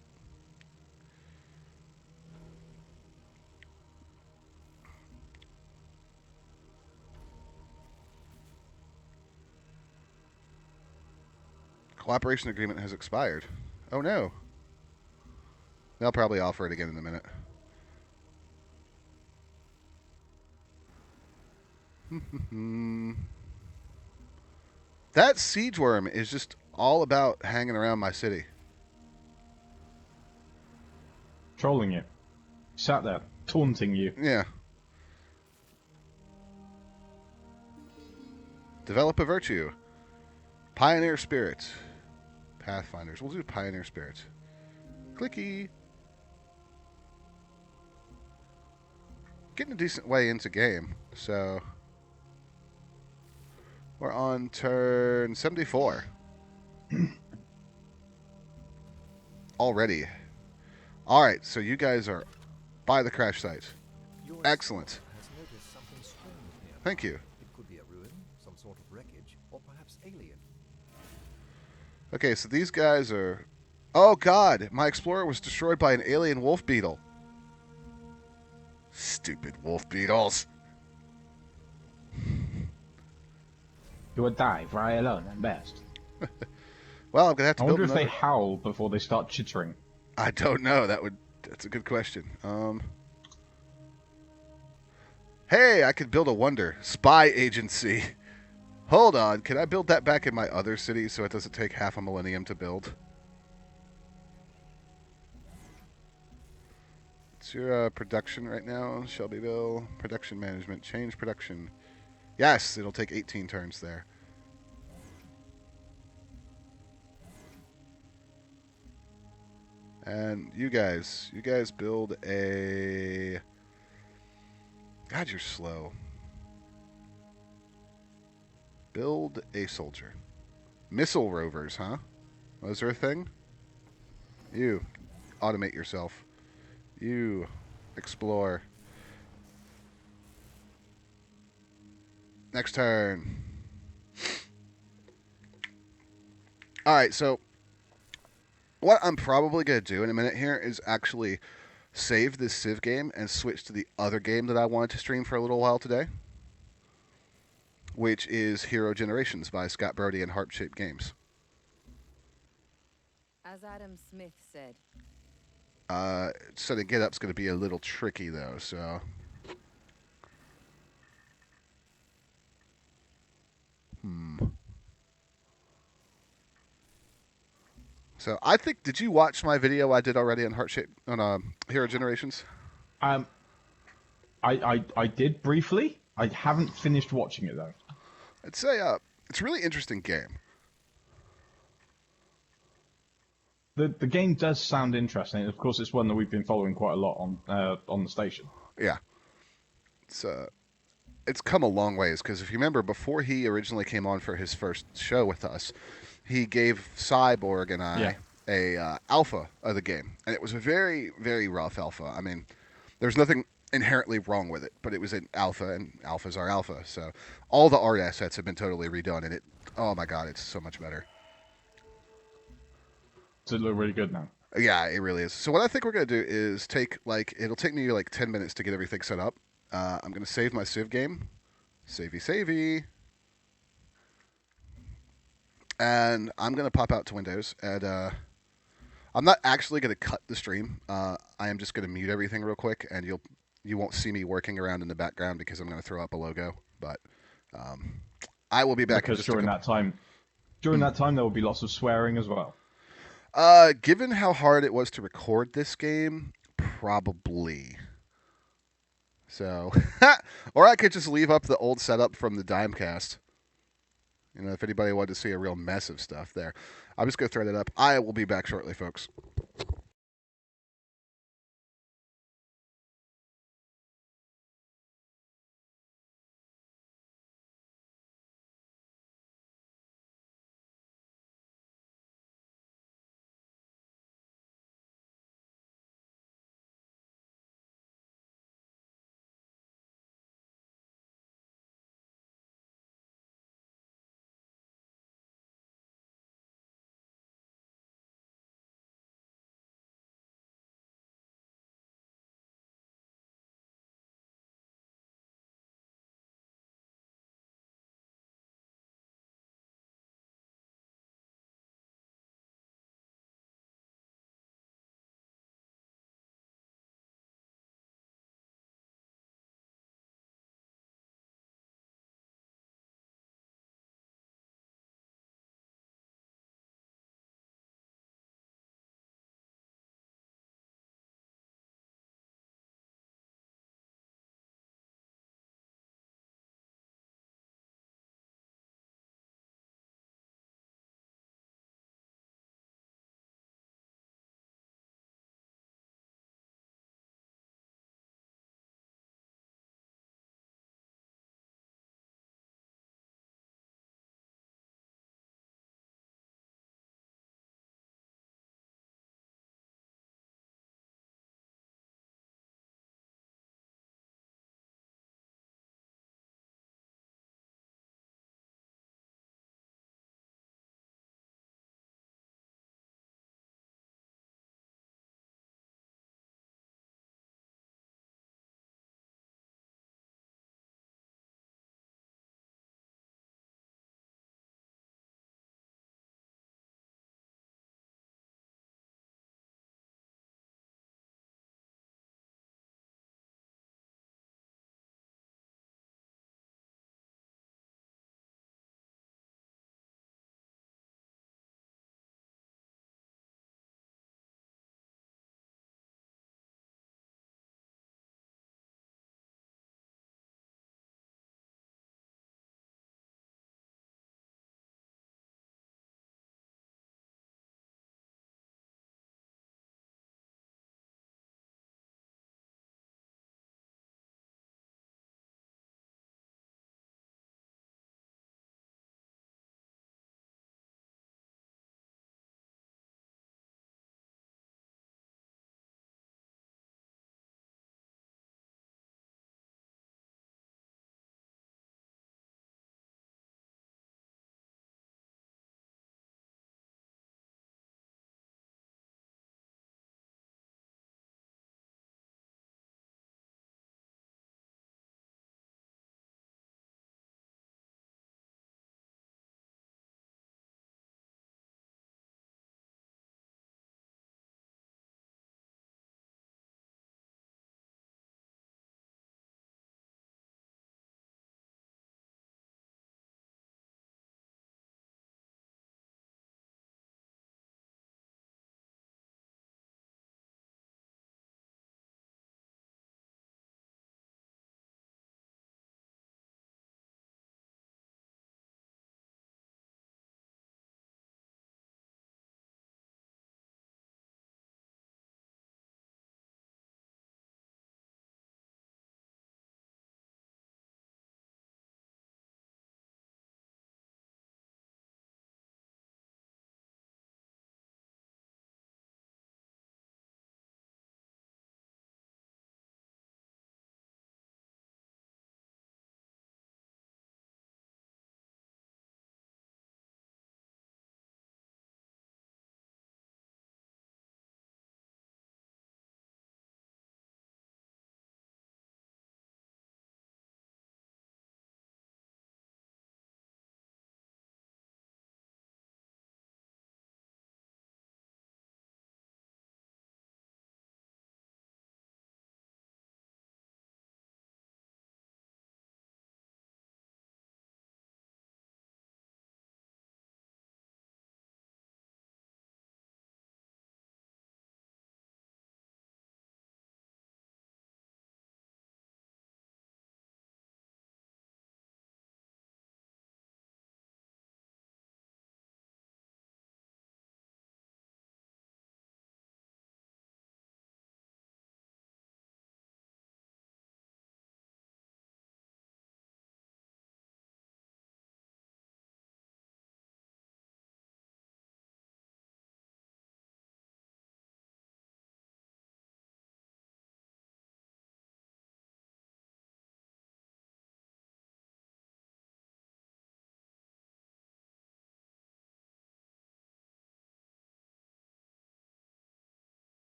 Cooperation agreement has expired. Oh no. They'll probably offer it again in a minute. That siege worm is just all about hanging around my city. Trolling you. Sat there, taunting you. Yeah. Develop a virtue. Pioneer spirit. Pathfinders. We'll do pioneer spirit. Clicky. Getting a decent way into game, so we're on turn 74 already. All right, so you guys are by the crash site. Your Excellent. explorer has noticed something strange nearby. Thank you. It could be a ruin, some sort of wreckage, or perhaps alien. Okay, so these guys are... Oh, God! My explorer was destroyed by an alien wolf beetle. Stupid wolf beetles. You would die, for I alone am best. Well, I'm going to have to I build wonder if they another... howl before they start chittering. I don't know. That's a good question. Hey, I could build a wonder. Spy agency. Hold on. Can I build that back in my other city so it doesn't take half a millennium to build? What's your production right now, Shelbyville? Production management. Change production. Yes, it'll take 18 turns there. And you guys build a... God, you're slow. Build a soldier. Missile rovers, huh? Was there a thing? You, automate yourself. You, explore. Next turn. Alright, so what I'm probably going to do in a minute here is actually save this Civ game and switch to the other game that I wanted to stream for a little while today, which is Hero Generations by Scott Brody and Harp Shaped Games. As Adam Smith said. Setting it up's going to be a little tricky, though, so... So I think, did you watch my video I did already on Hero Generations? I did briefly. I haven't finished watching it though. I'd say it's a really interesting game. The game does sound interesting. Of course, it's one that we've been following quite a lot on the station. Yeah. It's it's come a long ways because if you remember, before he originally came on for his first show with us, he gave Cyborg and Yeah. I a alpha of the game, and it was a very, very rough alpha. I mean, there's nothing inherently wrong with it, but it was an alpha, and alphas are alpha. So all the art assets have been totally redone, and it, oh my god, it's so much better. Does it look really good now? Yeah, it really is. So what I think we're gonna do is take it'll take me like 10 minutes to get everything set up. I'm gonna save my Civ game, savey, and I'm gonna pop out to Windows and I'm not actually gonna cut the stream. I am just gonna mute everything real quick, and you won't see me working around in the background because I'm gonna throw up a logo. But um, I will be back in Because just during that time there will be lots of swearing as well. Given how hard it was to record this game, probably. So, or I could just leave up the old setup from the Dimecast. You know, if anybody wanted to see a real mess of stuff there, I'm just going to throw that up. I will be back shortly, folks.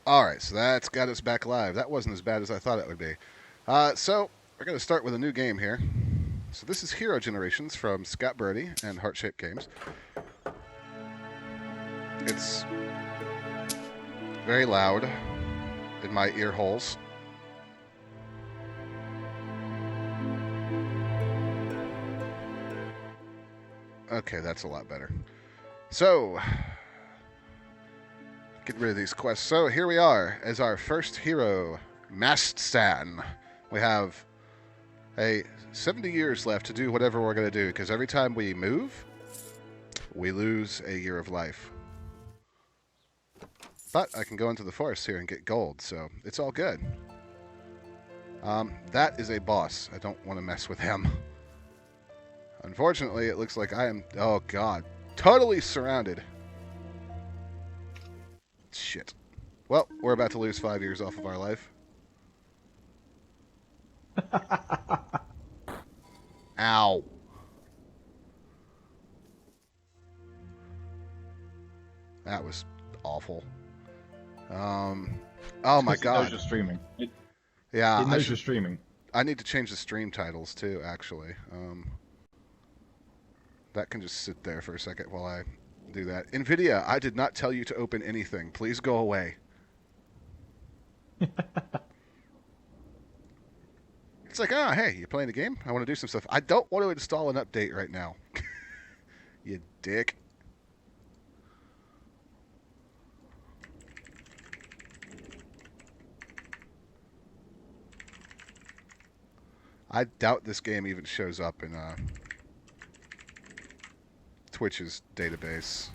All right, so that's got us back live. That wasn't as bad as I thought it would be. So we're going to start with a new game here. So this is Hero Generations from Scott Birdie and Heart-Shaped Games. It's very loud in my ear holes. Okay, that's a lot better. So, get rid of these quests. So here we are as our first hero, Maststan. We have 70 years left to do whatever we're going to do, because every time we move, we lose a year of life. But I can go into the forest here and get gold, so it's all good. That is a boss. I don't want to mess with him. Unfortunately, it looks like I am, oh god, totally surrounded. Shit. Well, we're about to lose 5 years off of our life. Ow. That was awful. Oh my god. It knows you're streaming. Yeah, It knows you're streaming. I need to change the stream titles too, actually. That can just sit there for a second while I do that. NVIDIA, I did not tell you to open anything. Please go away. It's like, hey, you playing a game? I want to do some stuff. I don't want to install an update right now. You dick. I doubt this game even shows up in Twitch's database.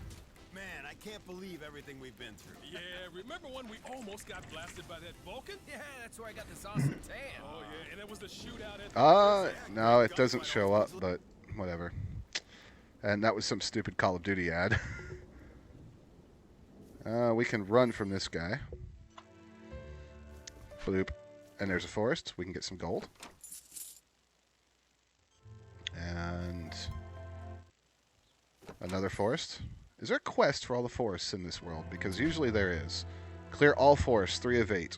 Man, I can't believe everything we've been through. Yeah, remember when we almost got blasted by that Vulcan? Yeah, that's where I got this awesome tan. Oh yeah, and it was the shootout at No, it doesn't show up, but whatever. And that was some stupid Call of Duty ad. We can run from this guy. Bloop. And there's a forest. We can get some gold. And another forest. Is there a quest for all the forests in this world? Because usually there is. Clear all forests, 3 of 8.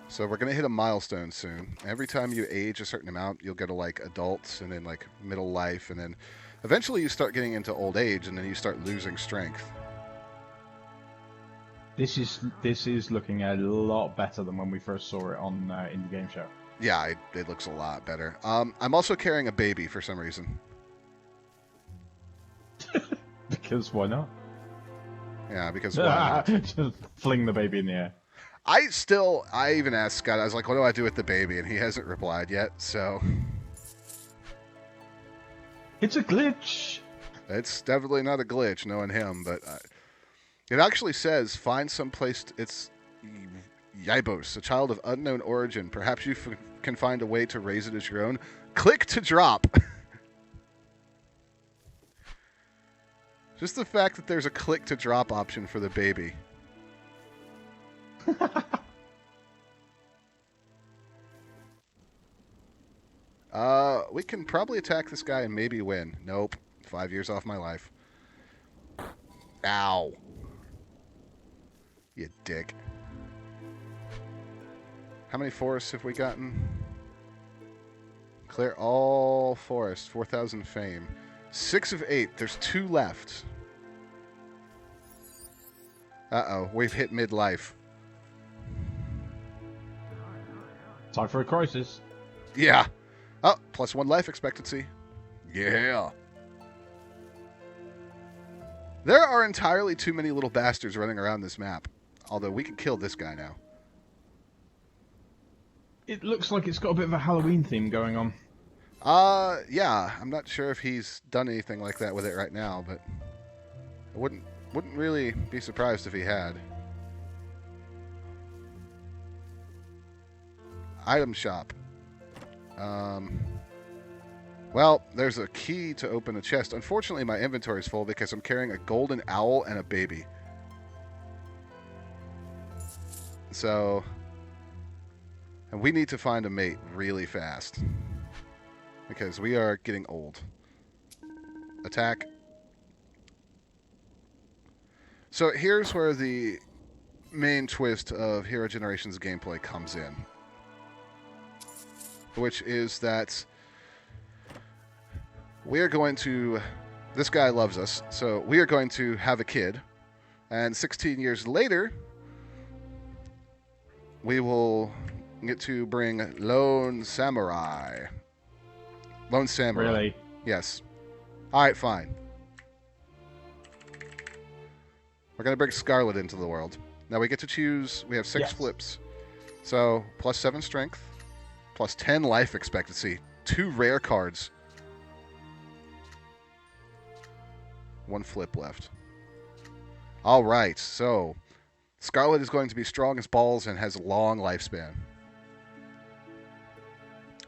So we're going to hit a milestone soon. Every time you age a certain amount, you'll go to like adults and then like middle life, and then eventually you start getting into old age, and then you start losing strength. This is looking a lot better than when we first saw it on Indie Game Show. Yeah, it looks a lot better. I'm also carrying a baby for some reason. Because why not? Yeah, because why not? Just fling the baby in the air. I even asked Scott, I was like, what do I do with the baby? And he hasn't replied yet, so... It's a glitch! It's definitely not a glitch, knowing him, but... it actually says, find some place... It's Yibos, a child of unknown origin. Perhaps you can find a way to raise it as your own. Click to drop! Just the fact that there's a click to drop option for the baby. We can probably attack this guy and maybe win. Nope. 5 years off my life. Ow. You dick. How many forests have we gotten? Clear all forests. 4,000 fame. 6 of 8. There's 2 left. Uh-oh. We've hit midlife. Time for a crisis. Yeah. Oh, +1 life expectancy. Yeah. There are entirely too many little bastards running around this map. Although we can kill this guy now. It looks like it's got a bit of a Halloween theme going on. Yeah. I'm not sure if he's done anything like that with it right now, but I wouldn't really be surprised if he had. Item shop. Well, there's a key to open a chest. Unfortunately, my inventory is full because I'm carrying a golden owl and a baby. So, and we need to find a mate really fast because we are getting old. attack. So here's where the main twist of Hero Generations gameplay comes in, which is that we are going to... This guy loves us, so we are going to have a kid, and 16 years later, we will get to bring Lone Samurai. Lone Samurai. Really? Yes. All right, fine. We're going to bring Scarlet into the world. Now we get to choose. We have 6 flips. So, +7 strength, +10 life expectancy, 2 rare cards. 1 flip left. All right, so Scarlet is going to be strong as balls and has a long lifespan.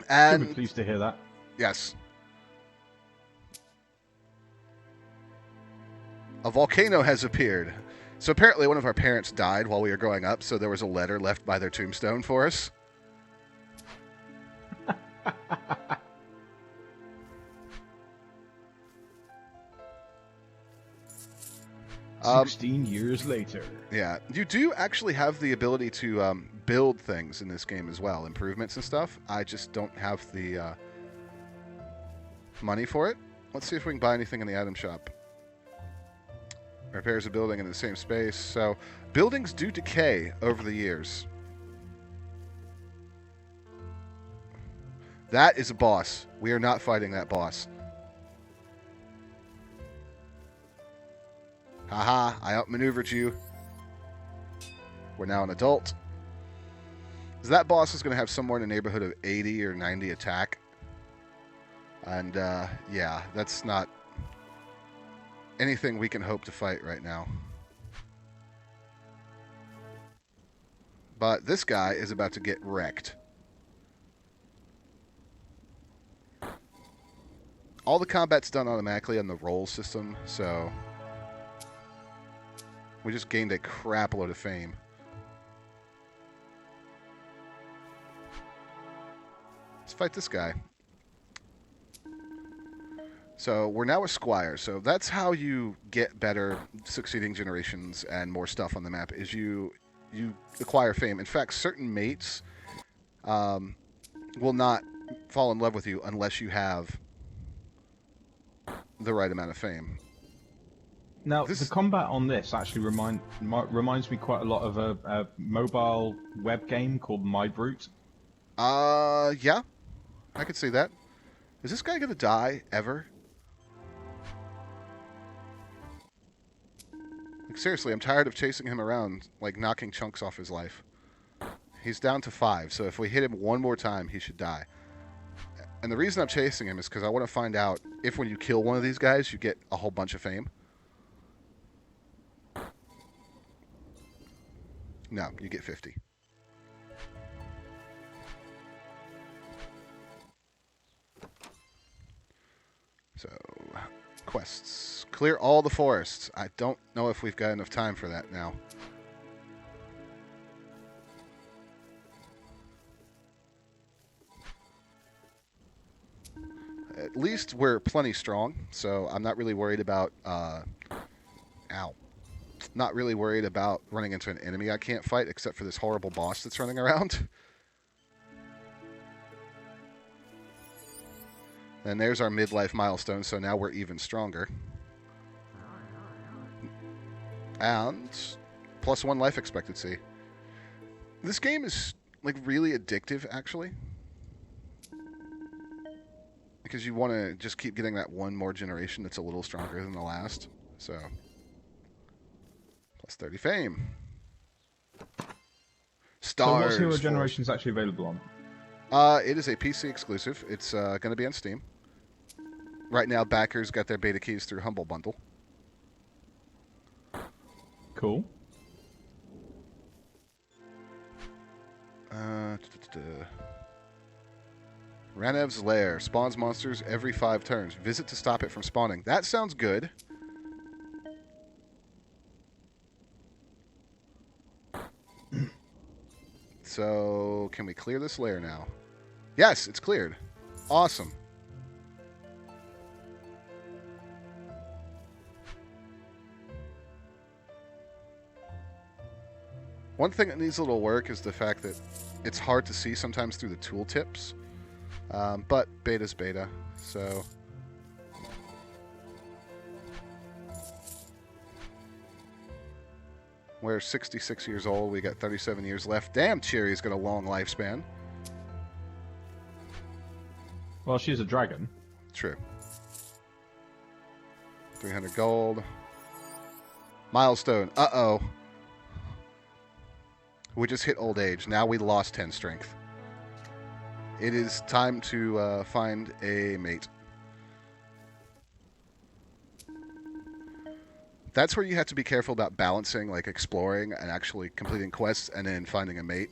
And Should be pleased to hear that. Yes. A volcano has appeared. So apparently one of our parents died while we were growing up, so there was a letter left by their tombstone for us. Um, 16 years later. Yeah. You do actually have the ability to build things in this game as well, improvements and stuff. I just don't have the money for it. Let's see if we can buy anything in the item shop. Repairs a building in the same space. So buildings do decay over the years. That is a boss. We are not fighting that boss. Haha, I outmaneuvered you. We're now an adult. So that boss is going to have somewhere in the neighborhood of 80 or 90 attack. And yeah, that's not anything we can hope to fight right now. But this guy is about to get wrecked. All the combat's done automatically on the roll system, so we just gained a crap load of fame. Let's fight this guy. So we're now a squire. So that's how you get better succeeding generations and more stuff on the map, is you acquire fame. In fact, certain mates will not fall in love with you unless you have the right amount of fame. Now, the combat on this actually reminds me quite a lot of a mobile web game called My Brute. Yeah. I could see that. Is this guy gonna die ever? Like, seriously, I'm tired of chasing him around, like knocking chunks off his life. He's down to 5, so if we hit him one more time, he should die. And the reason I'm chasing him is because I want to find out if when you kill one of these guys, you get a whole bunch of fame. No, you get 50. So, quests. Clear all the forests. I don't know if we've got enough time for that now. At least we're plenty strong, so I'm not really worried about... Not really worried about running into an enemy I can't fight, except for this horrible boss that's running around. And there's our midlife milestone, so now we're even stronger. And +1 life expectancy. This game is like really addictive, actually. Because you want to just keep getting that one more generation that's a little stronger than the last. So, +30 fame. Stars. So what's Hero Generations actually available on? It is a PC exclusive. It's going to be on Steam. Right now, backers got their beta keys through Humble Bundle. Cool. Ranev's Lair spawns monsters every 5 turns. Visit to stop it from spawning. That sounds good. So, can we clear this lair now? Yes, it's cleared. Awesome. One thing that needs a little work is the fact that it's hard to see sometimes through the tooltips. But beta's beta, so... We're 66 years old. We got 37 years left. Damn, Cherry's got a long lifespan. Well, she's a dragon. True. 300 gold. Milestone. Uh-oh. We just hit old age. Now we lost 10 strength. It is time to find a mate. That's where you have to be careful about balancing, like exploring and actually completing quests and then finding a mate.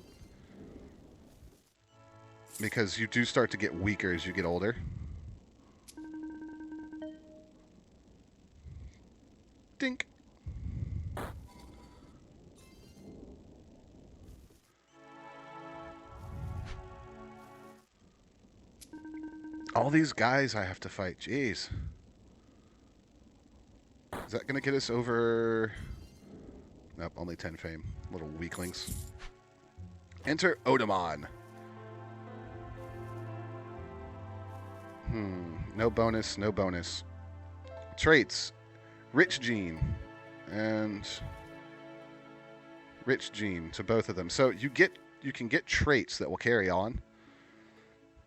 Because you do start to get weaker as you get older. Dink. All these guys I have to fight. Jeez. Is that going to get us over... Nope, only 10 fame. Little weaklings. Enter Odamon. No bonus, no bonus. Traits. Rich gene. And... Rich gene to both of them. So you can get traits that will carry on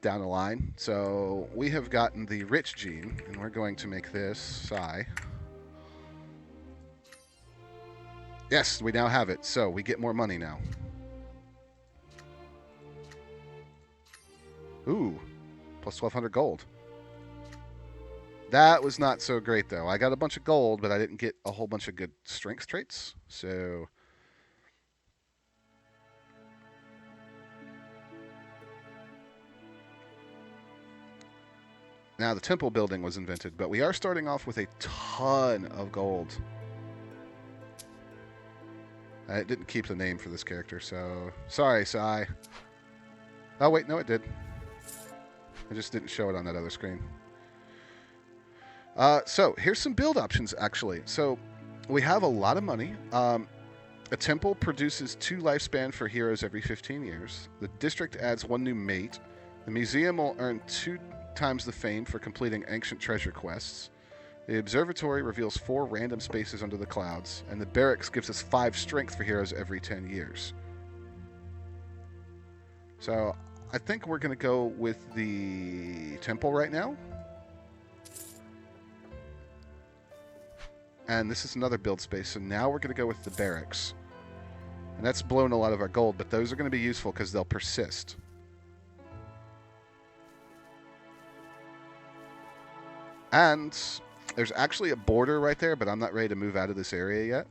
down the line. So we have gotten the rich gene, and we're going to make this Psy. Yes, we now have it. So we get more money now. Ooh, plus 1,200 gold. That was not so great, though. I got a bunch of gold, but I didn't get a whole bunch of good strength traits. So... Now, the temple building was invented, but we are starting off with a ton of gold. It didn't keep the name for this character, so... Sorry, Sai. Oh, wait, no, it did. I just didn't show it on that other screen. So, here's some build options, actually. So, we have a lot of money. A temple produces 2 lifespan for heroes every 15 years. The district adds 1 new mate. The museum will earn 2 times the fame for completing ancient treasure quests. The observatory reveals 4 random spaces under the clouds, and the barracks gives us 5 strength for heroes every 10 years. So, I think we're going to go with the temple right now. And this is another build space, so now we're going to go with the barracks. And that's blown a lot of our gold, but those are going to be useful because they'll persist. And there's actually a border right there, but I'm not ready to move out of this area yet.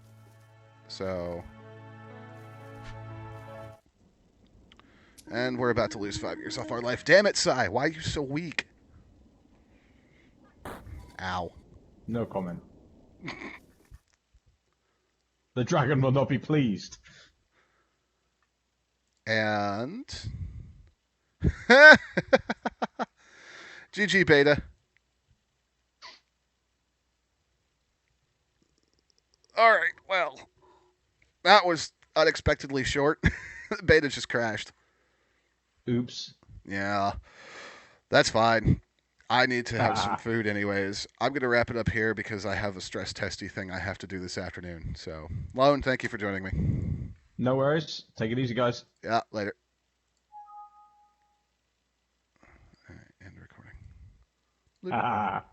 So... And we're about to lose 5 years off our life. Damn it, Sai! Why are you so weak? Ow. No comment. The dragon will not be pleased. And... GG, Beta. Alright, well. That was unexpectedly short. Beta just crashed. Oops. Yeah. That's fine. I need to have some food anyways. I'm going to wrap it up here because I have a stress testy thing I have to do this afternoon. So, Lone, thank you for joining me. No worries. Take it easy, guys. Yeah, later. All right, end recording. Ah.